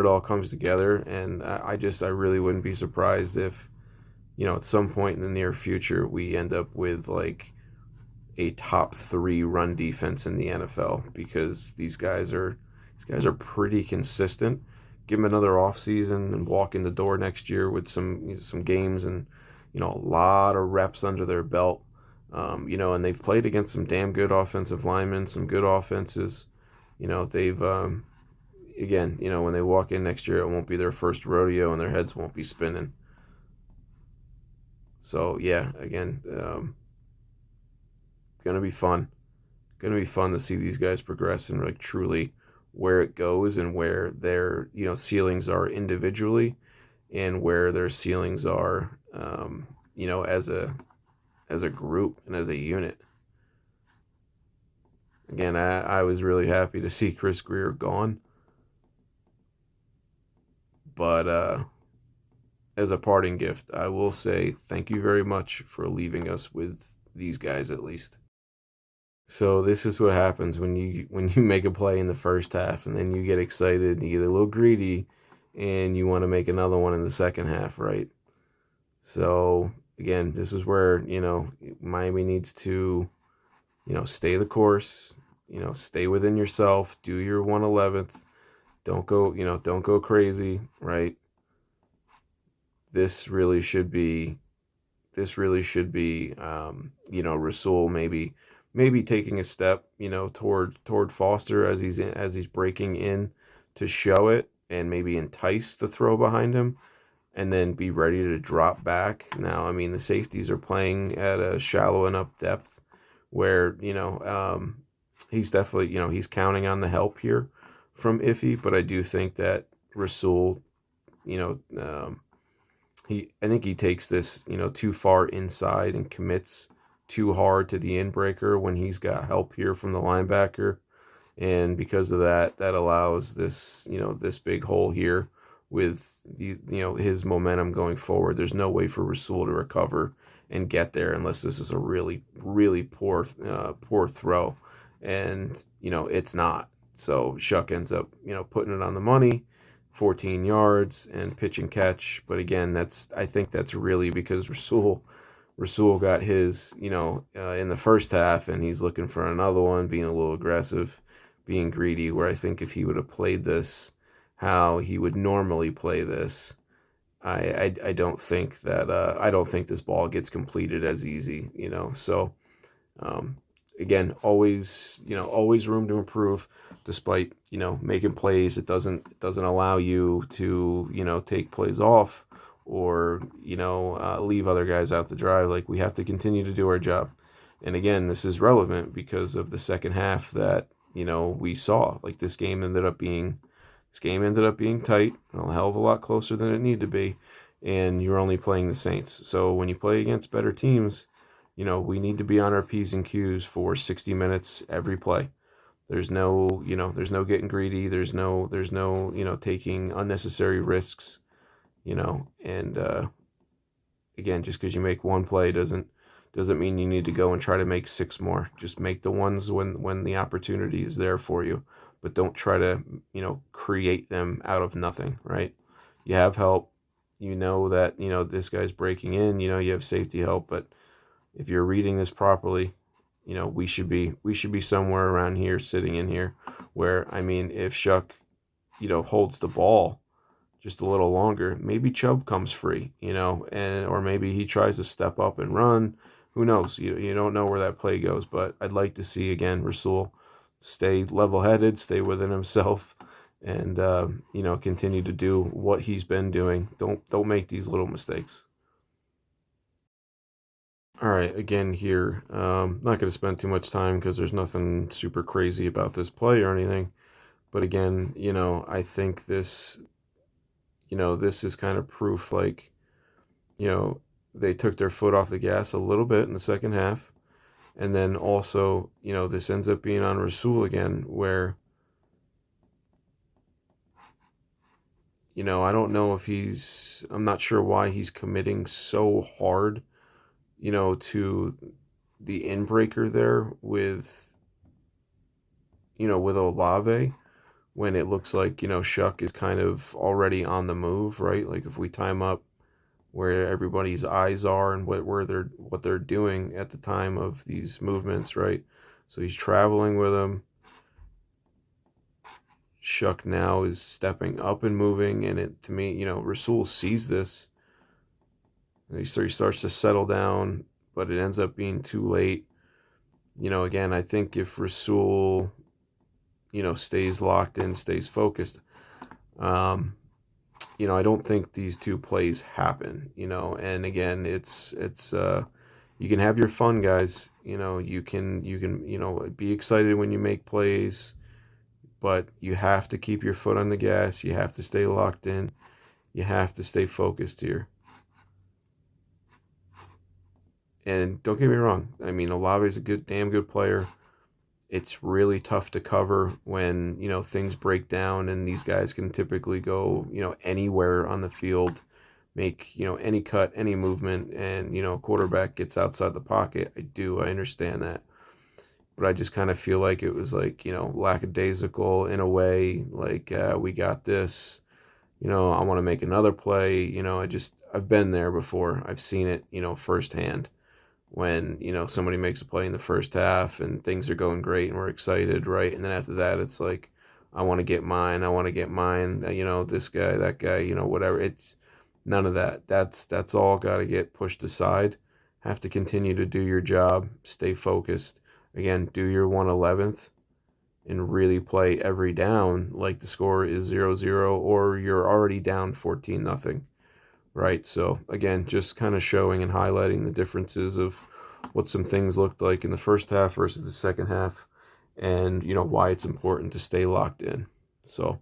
all comes together. And I really wouldn't be surprised if, at some point in the near future, we end up with like a top 3 run defense in the NFL, because these guys are pretty consistent. Give them another offseason and walk in the door next year with some games and a lot of reps under their belt. And they've played against some damn good offensive linemen, some good offenses. They've again, when they walk in next year, it won't be their first rodeo and their heads won't be spinning. So yeah, again, gonna be fun to see these guys progress and like truly where it goes and where their ceilings are individually and where their ceilings are as a group and as a unit. Again, I was really happy to see Chris Greer gone, but as a parting gift, I will say thank you very much for leaving us with these guys at least. So this is what happens when you make a play in the first half and then you get excited and you get a little greedy and you want to make another one in the second half, right? So again, this is where, Miami needs to, stay the course, stay within yourself, do your 111th. Don't go crazy, right? This really should be, Rasul maybe taking a step, toward Foster as he's breaking in to show it and maybe entice the throw behind him and then be ready to drop back. Now, I mean, the safeties are playing at a shallow enough depth where, he's definitely, he's counting on the help here from Iffy, but I do think that Rasul, you know, I think he takes this, too far inside and commits too hard to the inbreaker when he's got help here from the linebacker. And because of that, that allows this, this big hole here with his momentum going forward. There's no way for Rasul to recover and get there unless this is a really, really poor throw. And, it's not. So Shuck ends up, putting it on the money, 14 yards and pitch and catch. But again, I think that's really because Rasul got his, in the first half, and he's looking for another one, being a little aggressive, being greedy, where I think if he would have played this how he would normally play this, I don't think that I don't think this ball gets completed as easy, So again, always room to improve. Despite making plays, it doesn't allow you to take plays off or leave other guys out to dry. Like, we have to continue to do our job. And again, this is relevant because of the second half that we saw. Like, this game ended up being tight, a hell of a lot closer than it needed to be, and you're only playing the Saints. So when you play against better teams, we need to be on our P's and Q's for 60 minutes every play. There's no getting greedy. There's no taking unnecessary risks, and again, just because you make one play doesn't mean you need to go and try to make 6 more. Just make the ones when the opportunity is there for you, but don't try to, create them out of nothing, right? You have help, that, this guy's breaking in, you have safety help, but if you're reading this properly, we should be somewhere around here, sitting in here, where, if Shuck, holds the ball just a little longer, maybe Chubb comes free, or maybe he tries to step up and run. Who knows? You don't know where that play goes, but I'd like to see, again, Rasul stay level-headed, stay within himself, and continue to do what he's been doing. Don't make these little mistakes. All right, again here, not going to spend too much time because there's nothing super crazy about this play or anything. But again, I think this, this is kind of proof, like, they took their foot off the gas a little bit in the second half. And then also, this ends up being on Rasul again, where, I don't know if I'm not sure why he's committing so hard, to the inbreaker there with Olave, when it looks like, Shuck is kind of already on the move, right? Like, if we time up where everybody's eyes are and what they're doing at the time of these movements, right? So he's traveling with them. Shuck now is stepping up and moving, and to me, Rasul sees this. He starts to settle down, but it ends up being too late. Again, I think if Rasul, stays locked in, stays focused, I don't think these two plays happen, and again, it's you can have your fun, guys. You can be excited when you make plays, but you have to keep your foot on the gas. You have to stay locked in. You have to stay focused here. And don't get me wrong, Olave is a damn good player. It's really tough to cover when, things break down, and these guys can typically go, anywhere on the field, make, any cut, any movement, and, quarterback gets outside the pocket. I understand that. But I just kind of feel like it was like, lackadaisical in a way, like, we got this, I want to make another play. I've been there before. I've seen it, firsthand. When, somebody makes a play in the first half and things are going great and we're excited, right? And then after that, it's like, I want to get mine, this guy, that guy, whatever. It's none of that. That's all got to get pushed aside. Have to continue to do your job, stay focused. Again, do your 1/11th and really play every down like the score is 0-0 or you're already down 14-0. Right, so again, just kind of showing and highlighting the differences of what some things looked like in the first half versus the second half. and why it's important to stay locked in. So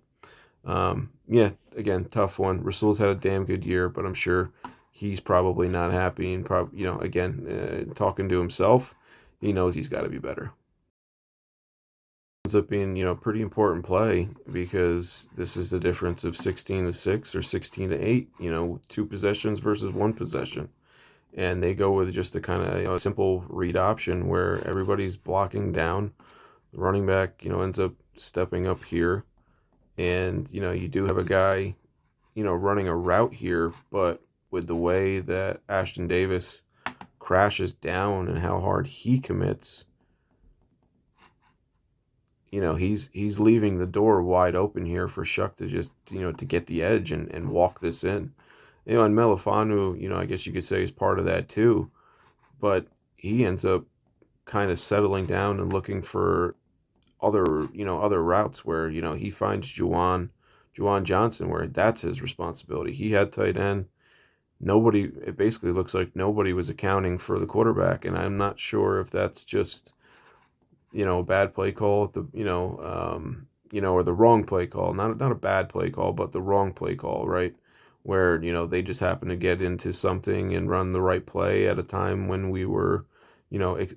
yeah, again, tough one. Rasul's had a damn good year, but I'm sure he's probably not happy, and probably again, talking to himself, he knows he's got to be better. Ends up being pretty important play, because this is the difference of 16-6 or 16-8. 2 possessions versus 1 possession, and they go with just a kind of simple read option where everybody's blocking down. The running back ends up stepping up here, and you do have a guy running a route here, but with the way that Ashton Davis crashes down and how hard he commits, he's leaving the door wide open here for Shuck to just to get the edge and walk this in. And Melifanu, I guess you could say, is part of that too, but he ends up kind of settling down and looking for other routes where he finds Juwan Johnson, where that's his responsibility. He had tight end. It basically looks like nobody was accounting for the quarterback, and I'm not sure if that's just a bad play call at the or the wrong play call. Not a bad play call, but the wrong play call, right? Where they just happen to get into something and run the right play at a time when we were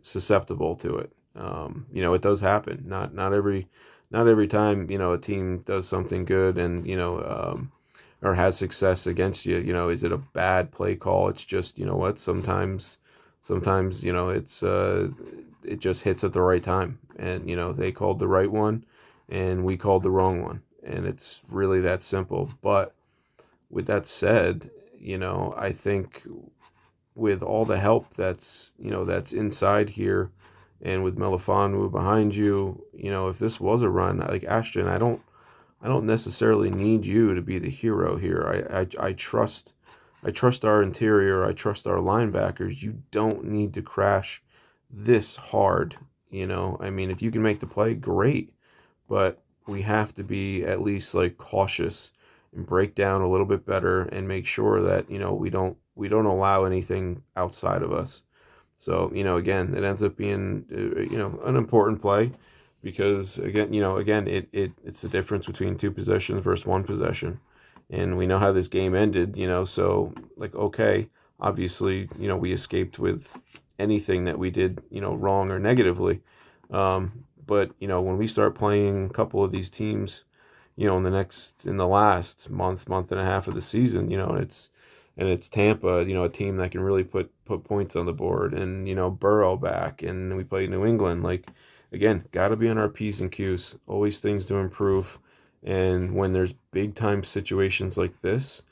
susceptible to it. It does happen. Not every time a team does something good and or has success against you. Is it a bad play call? It's just what sometimes it's it just hits at the right time, and they called the right one and we called the wrong one, and it's really that simple. But with that said, I think with all the help that's inside here, and with Melifanu behind you, if this was a run, like Ashton, I don't necessarily need you to be the hero here. I trust our interior. I trust our linebackers. You don't need to crash this hard. I mean, if you can make the play, great, but we have to be at least cautious and break down a little bit better and make sure that we don't allow anything outside of us. So again, it ends up being an important play, because again it's the difference between 2 possessions versus 1 possession, and we know how this game ended. So okay, obviously we escaped with anything that we did wrong or negatively, but when we start playing a couple of these teams in the last month and a half of the season, it's Tampa, a team that can really put points on the board, and Burrow back, and we played New England. Again, got to be on our P's and Q's. Always things to improve, and when there's big time situations like this,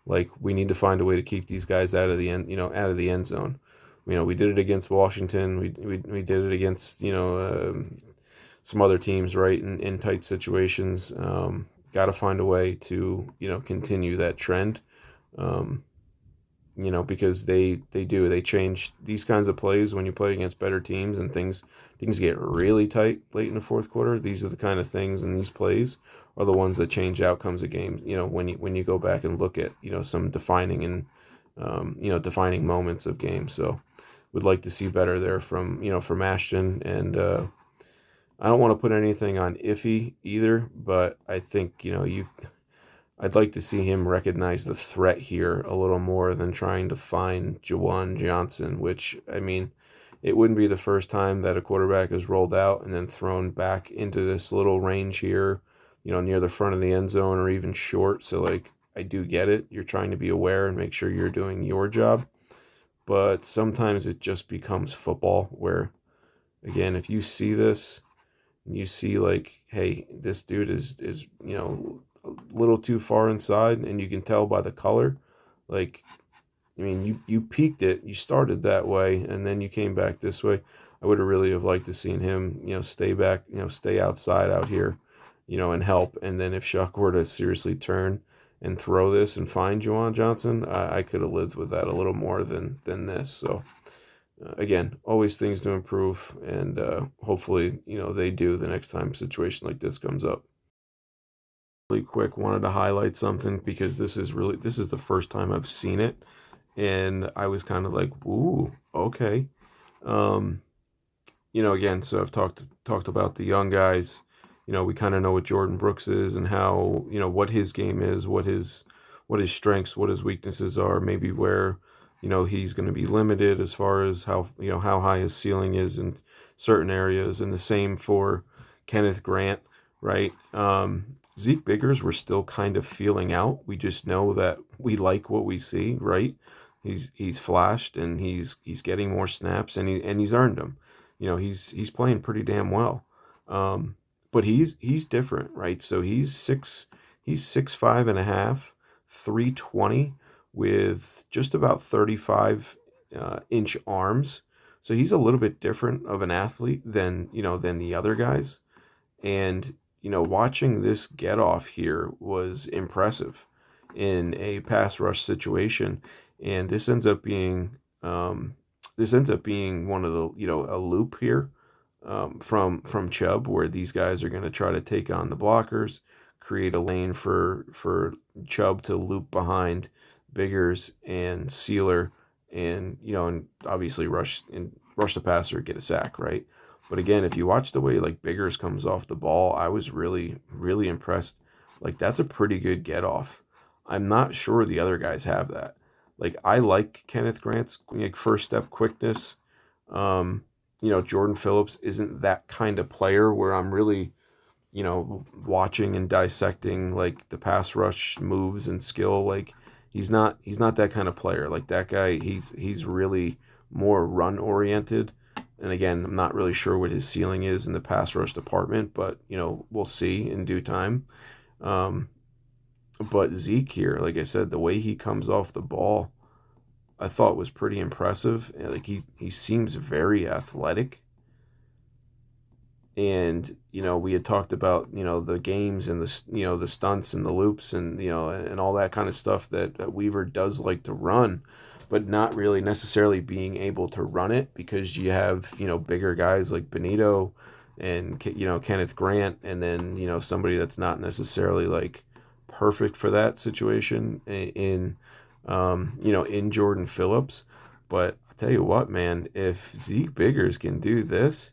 we need to find a way to keep these guys out of the end zone. We did it against Washington. We did it against some other teams, right, in tight situations. Got to find a way to continue that trend. Because they change these kinds of plays when you play against better teams, and things get really tight late in the fourth quarter. These are the kind of things, and these plays are the ones that change outcomes of games. When you go back and look at some defining moments of games. So would like to see better there from Ashton, and I don't want to put anything on Iffy either, but I think I'd like to see him recognize the threat here a little more than trying to find Juwan Johnson, which, I mean, it wouldn't be the first time that a quarterback is rolled out and then thrown back into this little range here, near the front of the end zone or even short. So, I do get it. You're trying to be aware and make sure you're doing your job. But sometimes it just becomes football where, again, if you see this and you see, hey, this dude is a little too far inside, and you can tell by the color, you peaked it, you started that way, and then you came back this way. I would have really have liked to seen him stay back, stay outside out here, and help. And then if Shuck were to seriously turn and throw this and find Juwan Johnson, I could have lived with that a little more than this. So again, always things to improve, and hopefully they do the next time a situation like this comes up. Really quick, wanted to highlight something, because this is the first time I've seen it, and I was kind of like, ooh, okay. again, so I've talked about the young guys. We kind of know what Jordan Brooks is and how, what his game is, what his strengths, what his weaknesses are, maybe where, he's going to be limited as far as how high his ceiling is in certain areas. And the same for Kenneth Grant, right? Zeek Biggers, we're still kind of feeling out. We just know that we like what we see, right? He's flashed and he's getting more snaps and he's earned them. He's playing pretty damn well. But he's different, right? So he's 6'5" and a half, 320 with just about 35 inch arms. So he's a little bit different of an athlete than the other guys. And watching this get off here was impressive in a pass rush situation. And this ends up being one of the a loop here from Chubb, where these guys are going to try to take on the blockers, create a lane for Chubb to loop behind Biggers and Sealer, and and obviously rush the passer, get a sack, right? But again, if you watch the way like Biggers comes off the ball, I was really, really impressed. Like, that's a pretty good get off. I'm not sure the other guys have that. Like, I like Kenneth Grant's first step quickness. Jordan Phillips isn't that kind of player where I'm really, watching and dissecting like the pass rush moves and skill. Like, he's not that kind of player. Like, that guy, he's really more run oriented. And again, I'm not really sure what his ceiling is in the pass rush department, but we'll see in due time. But Zeke here, like I said, the way he comes off the ball, I thought was pretty impressive. Like, he seems very athletic. And we had talked about the games and the stunts and the loops and and all that kind of stuff that Weaver does like to run, but not really necessarily being able to run it because you have bigger guys like Benito and Kenneth Grant, and then somebody that's not necessarily like perfect for that situation in Jordan Phillips. But I'll tell you what, man, if Zeek Biggers can do this,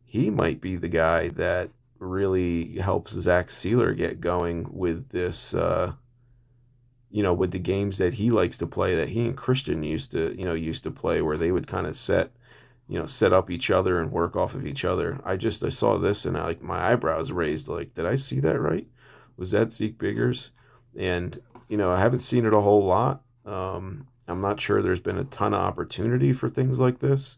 he might be the guy that really helps Zach Sealer get going with this, with the games that he likes to play, that he and Christian used to play, where they would kind of set up each other and work off of each other. I saw this and my eyebrows raised. Like, did I see that right? Was that Zeek Biggers? And, I haven't seen it a whole lot. I'm not sure there's been a ton of opportunity for things like this.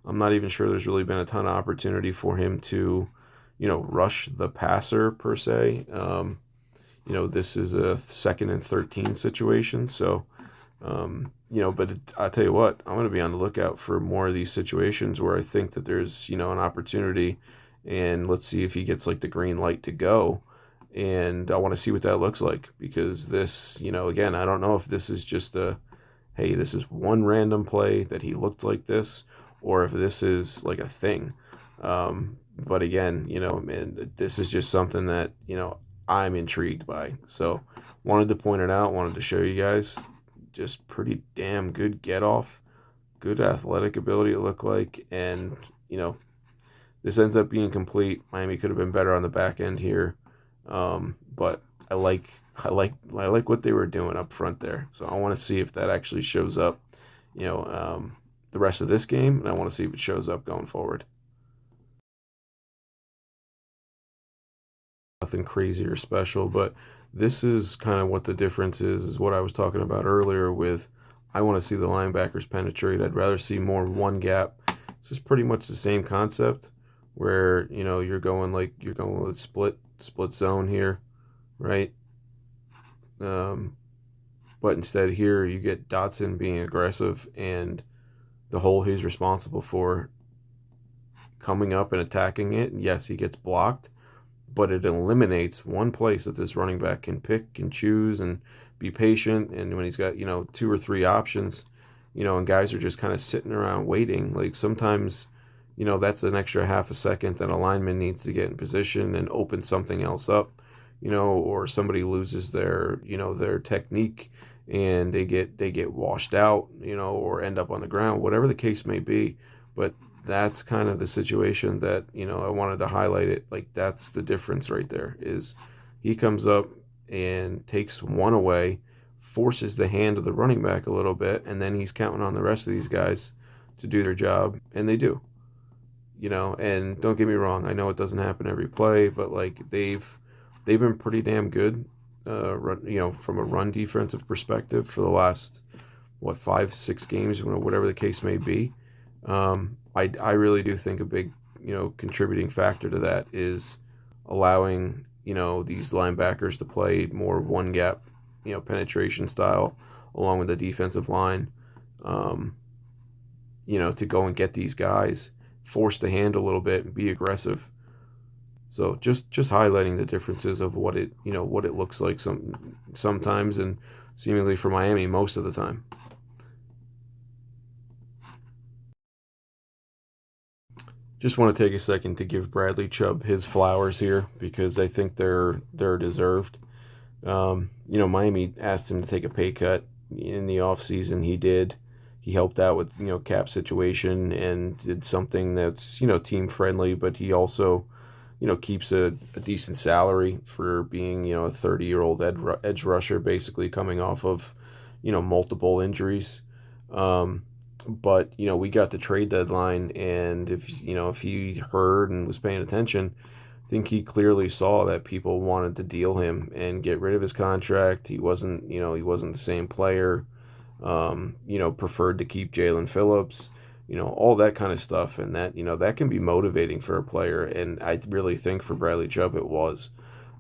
I'm not even sure there's really been a ton of opportunity for him to, rush the passer per se. This is a 2nd and 13 situation. So, but I'll tell you what, I'm going to be on the lookout for more of these situations where I think that there's, an opportunity, and let's see if he gets like the green light to go. And I want to see what that looks like, because this, again, I don't know if this is just hey, this is one random play that he looked like this, or if this is like a thing. But again, man, this is just something that, I'm intrigued by. So wanted to point it out, wanted to show you guys, just pretty damn good get off, good athletic ability, it looked like. And, this ends up being complete. Miami could have been better on the back end here. But I like what they were doing up front there. So I want to see if that actually shows up, the rest of this game, and I want to see if it shows up going forward. Nothing crazy or special, but this is kind of what the difference is what I was talking about earlier with, I want to see the linebackers penetrate. I'd rather see more one gap. This is pretty much the same concept where, you're going with split zone here, right? But instead here you get Dotson being aggressive, and the hole he's responsible for coming up and attacking it. And yes, he gets blocked, but it eliminates one place that this running back can pick and choose and be patient. And when he's got, 2 or 3 options, and guys are just kind of sitting around waiting, like sometimes, that's an extra half a second that a lineman needs to get in position and open something else up, or somebody loses their technique and they get washed out, or end up on the ground, whatever the case may be. But that's kind of the situation that, I wanted to highlight it. Like, that's the difference right there, is he comes up and takes one away, forces the hand of the running back a little bit, and then he's counting on the rest of these guys to do their job, and they do. And don't get me wrong, I know it doesn't happen every play, but like they've been pretty damn good, from a run defensive perspective for the last 5-6 games, whatever the case may be. I really do think a big contributing factor to that is allowing these linebackers to play more one gap penetration style along with the defensive line, to go and get these guys, force the hand a little bit and be aggressive. So just highlighting the differences of what it looks like sometimes, and seemingly for Miami most of the time. Just want to take a second to give Bradley Chubb his flowers here, because I think they're deserved. Miami asked him to take a pay cut in the offseason. He did. He helped out with cap situation and did something that's team friendly, but he also keeps a decent salary for being a 30-year-old edge rusher, basically coming off of multiple injuries. But we got the trade deadline, and if he heard and was paying attention, I think he clearly saw that people wanted to deal him and get rid of his contract. He wasn't the same player. Preferred to keep Jalen Phillips. All that kind of stuff, and that can be motivating for a player. And I really think for Bradley Chubb it was.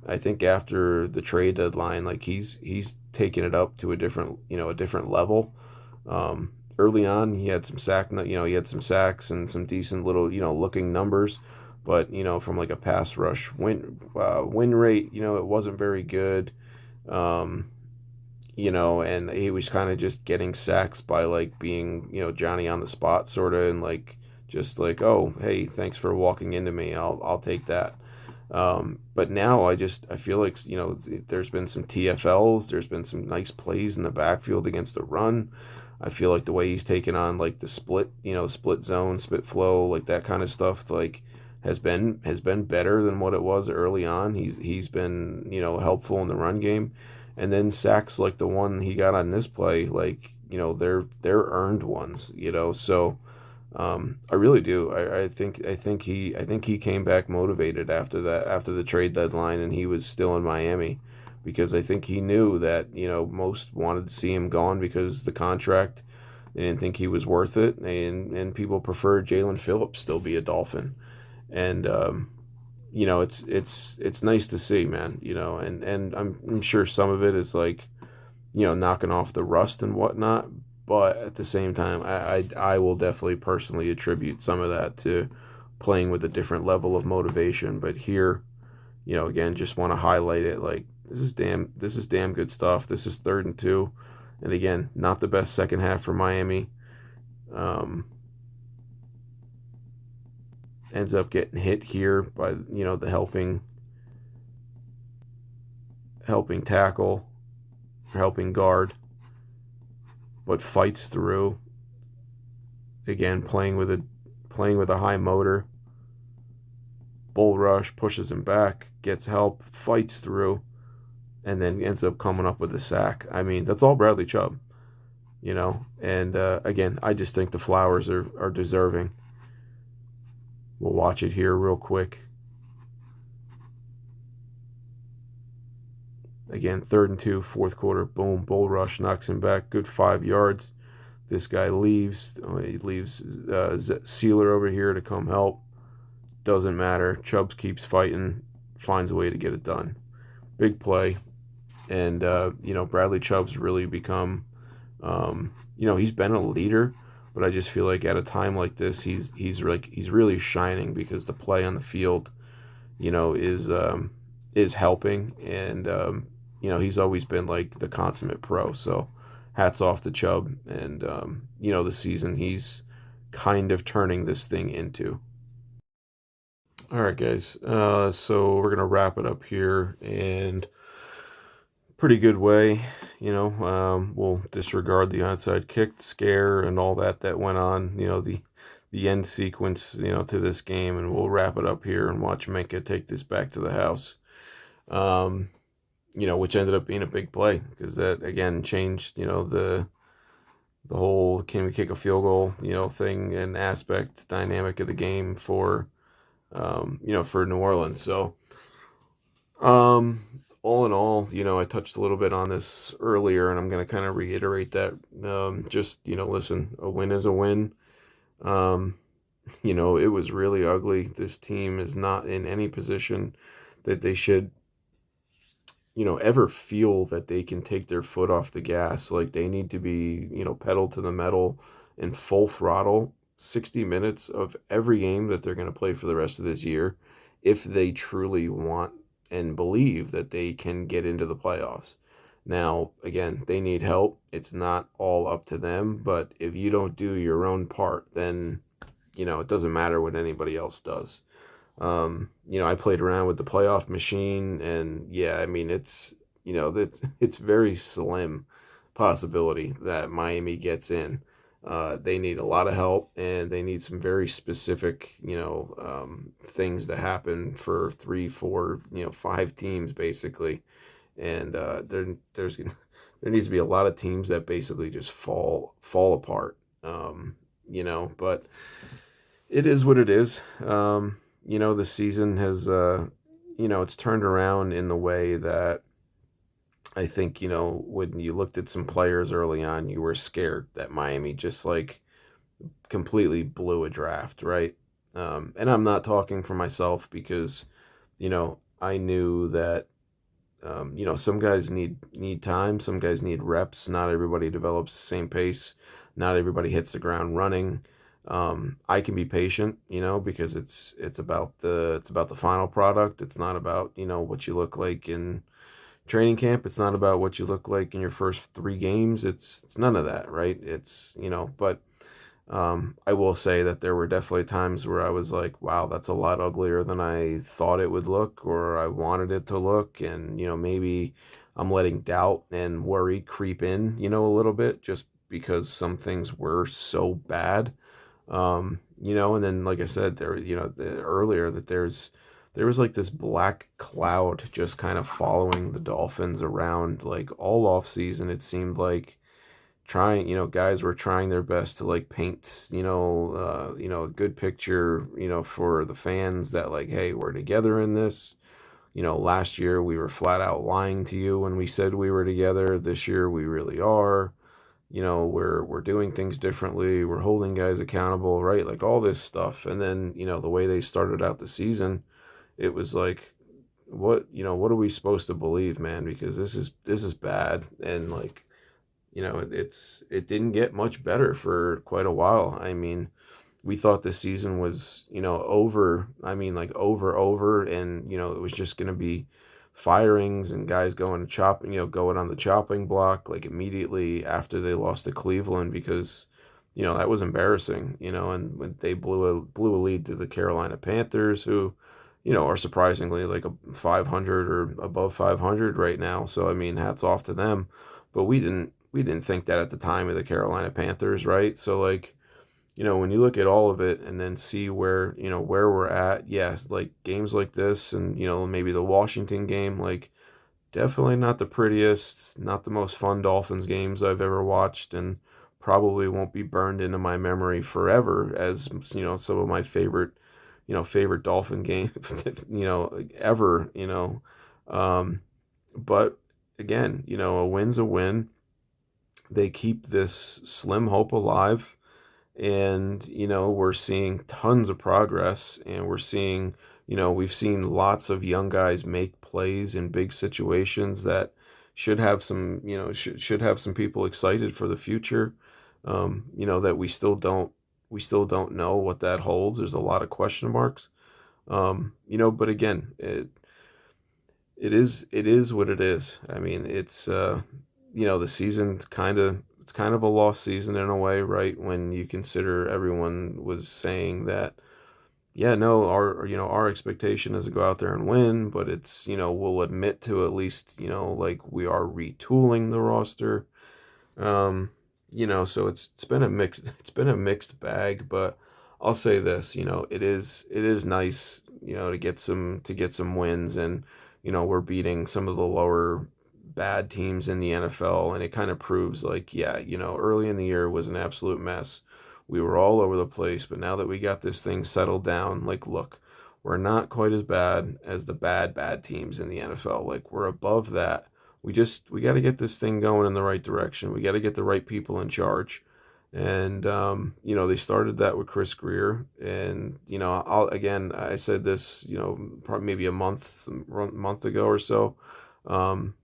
I think after the trade deadline, like he's taken it up to a different level. Early on, he had some sacks and some decent little looking numbers, but from like a pass rush win rate, it wasn't very good. And he was kind of just getting sacks by like being Johnny on the spot sort of, and like just like, oh hey, thanks for walking into me, I'll take that. But now I feel like there's been some TFLs, there's been some nice plays in the backfield against the run. I feel like the way he's taken on like the split zone, split flow, like that kind of stuff, like has been better than what it was early on. He's been helpful in the run game, and then sacks like the one he got on this play, like they're earned ones. So I really do. I think he came back motivated after the trade deadline, and he was still in Miami, because I think he knew that most wanted to see him gone because the contract, they didn't think he was worth it, and people preferred Jalen Phillips still be a Dolphin. And it's nice to see, man. And I'm sure some of it is like knocking off the rust and whatnot, but at the same time, I will definitely personally attribute some of that to playing with a different level of motivation. But here, again, just want to highlight it. Like, this is damn good stuff. This is 3rd and 2, and again, not the best second half for Miami. Ends up getting hit here by the helping tackle, or helping guard, but fights through. Again, playing with a high motor. Bull rush, pushes him back, gets help, fights through, and then ends up coming up with a sack. I mean, that's all Bradley Chubb, And again, I just think the flowers are deserving. We'll watch it here real quick. Again, 3rd and 2, 4th quarter. Boom, bull rush, knocks him back. Good 5 yards. This guy leaves. He leaves Sealer over here to come help. Doesn't matter. Chubbs keeps fighting, finds a way to get it done. Big play. And, Bradley Chubb's really become, he's been a leader, but I just feel like at a time like this, he's really shining, because the play on the field, is helping, and he's always been like the consummate pro. So hats off to Chubb, and the season he's kind of turning this thing into. All right, guys. So we're gonna wrap it up here, and pretty good way. We'll disregard the onside kick scare and all that went on. the end sequence, to this game, and we'll wrap it up here and watch Minkah take this back to the house. Which ended up being a big play because that again changed, the whole can we kick a field goal, thing and aspect dynamic of the game for for New Orleans. So all in all, I touched a little bit on this earlier, and I'm going to kind of reiterate that. Listen, a win is a win. It was really ugly. This team is not in any position that they should, ever feel that they can take their foot off the gas. Like they need to be, pedal to the metal and full throttle 60 minutes of every game that they're going to play for the rest of this year if they truly want and believe that they can get into the playoffs. Now, again, they need help. It's not all up to them, but if you don't do your own part, then, it doesn't matter what anybody else does. I played around with the playoff machine, and yeah, I mean, it's very slim possibility that Miami gets in. They need a lot of help, and they need some very specific, things to happen for 3, 4, 5 teams basically. And there needs to be a lot of teams that basically just fall apart. But it is what it is. The season has, it's turned around in the way that I think, when you looked at some players early on, you were scared that Miami just like completely blew a draft, right? And I'm not talking for myself because, I knew that, some guys need time, some guys need reps. Not everybody develops the same pace. Not everybody hits the ground running. I can be patient, because it's about the final product. It's not about, what you look like in training camp. It's not about what you look like in your first 3 games. It's none of that, right? It's, but I will say that there were definitely times where I was like, wow, that's a lot uglier than I thought it would look, or I wanted it to look. And, maybe I'm letting doubt and worry creep in, a little bit just because some things were so bad. And then, like I said, there, earlier that there was like this black cloud just kind of following the Dolphins around like all off season. It seemed like guys were trying their best to like paint, a good picture, for the fans that like, hey, we're together in this. Last year we were flat out lying to you when we said we were together. This year we really are. We're doing things differently. We're holding guys accountable, right? Like all this stuff. And then, the way they started out the season, it was like, what are we supposed to believe, man? Because this is bad. And like, it didn't get much better for quite a while. I mean, we thought this season was, over. I mean, like over, and, it was just going to be firings and guys going on the chopping block like immediately after they lost to Cleveland because, that was embarrassing, and when they blew a lead to the Carolina Panthers, who, are surprisingly like a 500 or above 500 right now. So, I mean, hats off to them, but we didn't think that at the time of the Carolina Panthers, right? So like, when you look at all of it and then see where we're at, yes, like games like this and, maybe the Washington game, like definitely not the prettiest, not the most fun Dolphins games I've ever watched, and probably won't be burned into my memory forever as, some of my favorite Dolphin games, ever, but again, a win's a win. They keep this slim hope alive. And, we're seeing tons of progress, and we're seeing, we've seen lots of young guys make plays in big situations that should have some, should have some people excited for the future. That we still don't know what that holds. There's a lot of question marks. But again, it is what it is. I mean, it's, the season's it's kind of a lost season in a way, right? When you consider everyone was saying that, yeah, no, our expectation is to go out there and win, but it's, we'll admit to at least, like we are retooling the roster. So it's been a mixed bag, but I'll say this, it is nice, to get some wins, and we're beating some of the lower bad teams in the NFL, and it kind of proves like, yeah, early in the year was an absolute mess. We were all over the place, but now that we got this thing settled down, like, look, we're not quite as bad as the bad teams in the NFL. Like, we're above that. We got to get this thing going in the right direction. We got to get the right people in charge. And they started that with Chris Greer, and I said this, probably maybe a month ago or so. Um,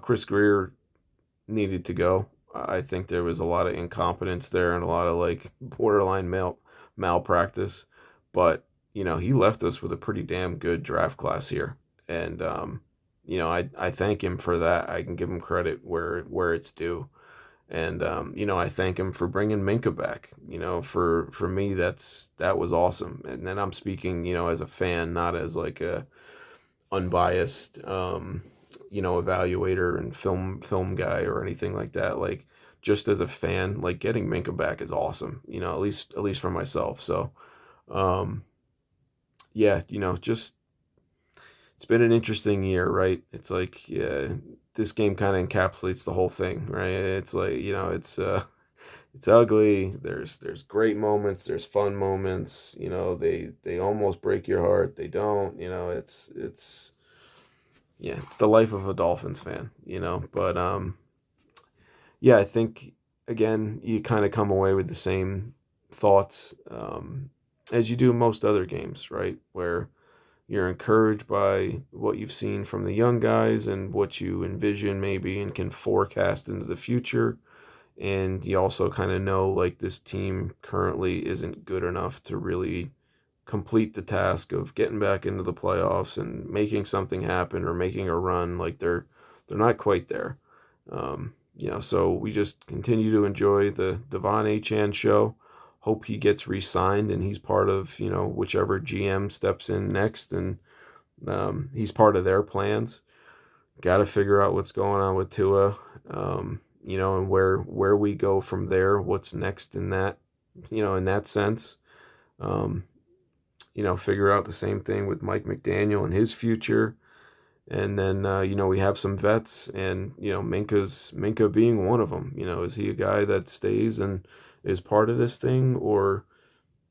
Chris Greer needed to go. I think there was a lot of incompetence there and a lot of like borderline malpractice, but he left us with a pretty damn good draft class here, and I thank him for that. I can give him credit where it's due. And I thank him for bringing Minkah back. For me, that was awesome. And then I'm speaking, as a fan, not as like a unbiased, evaluator and film guy or anything like that. Like, just as a fan, like, getting Minkah back is awesome. At least for myself. So, um, yeah, just it's been an interesting year, right? It's like, yeah, this game kind of encapsulates the whole thing, right? It's like, it's ugly. There's great moments, there's fun moments, they almost break your heart, they don't, it's yeah, it's the life of a Dolphins fan, but yeah, I think, again, you kind of come away with the same thoughts, as you do most other games, right? Where you're encouraged by what you've seen from the young guys and what you envision maybe and can forecast into the future. And you also kind of know, like, this team currently isn't good enough to really complete the task of getting back into the playoffs and making something happen or making a run. Like, they're not quite there. So we just continue to enjoy the Devon Achane show. Hope he gets re-signed and he's part of, whichever GM steps in next, and he's part of their plans. Got to figure out what's going on with Tua, and where we go from there. What's next in that, in that sense. Figure out the same thing with Mike McDaniel and his future. And then, we have some vets, and, Minkah being one of them. Is he a guy that stays and is part of this thing, or,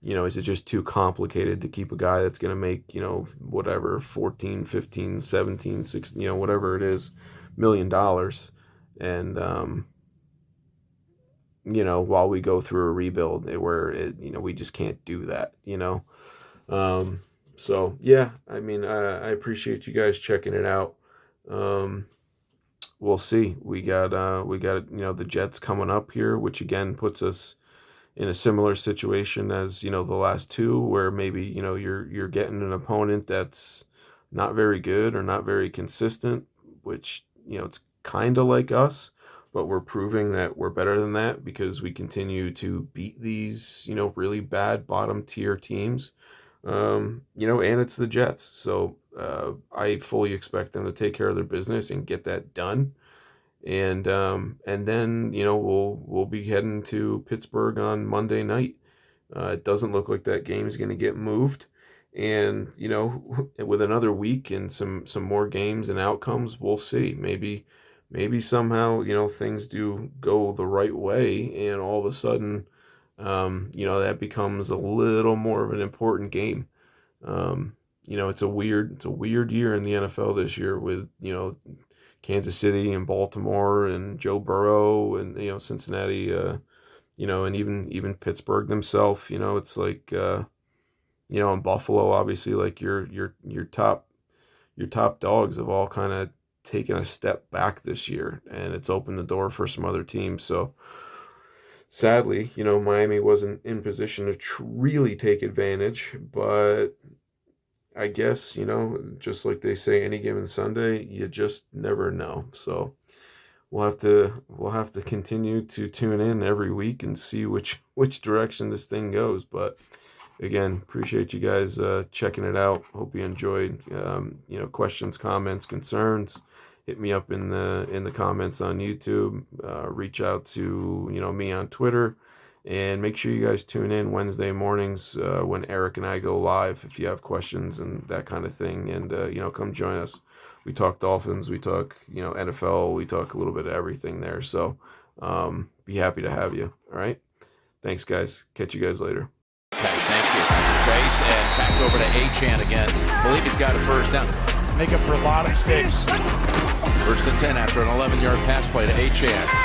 is it just too complicated to keep a guy that's going to make, whatever, 14, 15, 17, 16, whatever it is, $1 million. And, while we go through a rebuild where we just can't do that, So yeah, I mean, I appreciate you guys checking it out. We'll see. We got the Jets coming up here, which again puts us in a similar situation as, the last two, where maybe, you're getting an opponent that's not very good or not very consistent, which, it's kind of like us, but we're proving that we're better than that because we continue to beat these, really bad bottom tier teams. And it's the Jets. So, I fully expect them to take care of their business and get that done. And then, we'll be heading to Pittsburgh on Monday night. It doesn't look like that game is going to get moved. And, with another week and some more games and outcomes, we'll see. Maybe somehow, things do go the right way, and all of a sudden, that becomes a little more of an important game. It's a weird year in the NFL this year with, Kansas City and Baltimore and Joe Burrow and, Cincinnati, and even Pittsburgh themselves. It's like, in Buffalo, obviously, like your top dogs have all kind of taken a step back this year, and it's opened the door for some other teams. So sadly, Miami wasn't in position to really take advantage, but I guess, just like they say, any given Sunday, you just never know. So we'll have to continue to tune in every week and see which direction this thing goes. But again, appreciate you guys checking it out. Hope you enjoyed. Questions, comments, concerns, hit me up in the comments on YouTube. Reach out to me on Twitter, And make sure you guys tune in Wednesday mornings when Eric and I go live if you have questions and that kind of thing. And, come join us. We talk Dolphins, we talk, NFL, we talk a little bit of everything there. So be happy to have you. All right. Thanks, guys. Catch you guys later. Okay, thank you. Chase, and back over to Achane again. I believe he's got a first down. Make up for a lot of mistakes. First and 10 after an 11-yard pass play to Achane.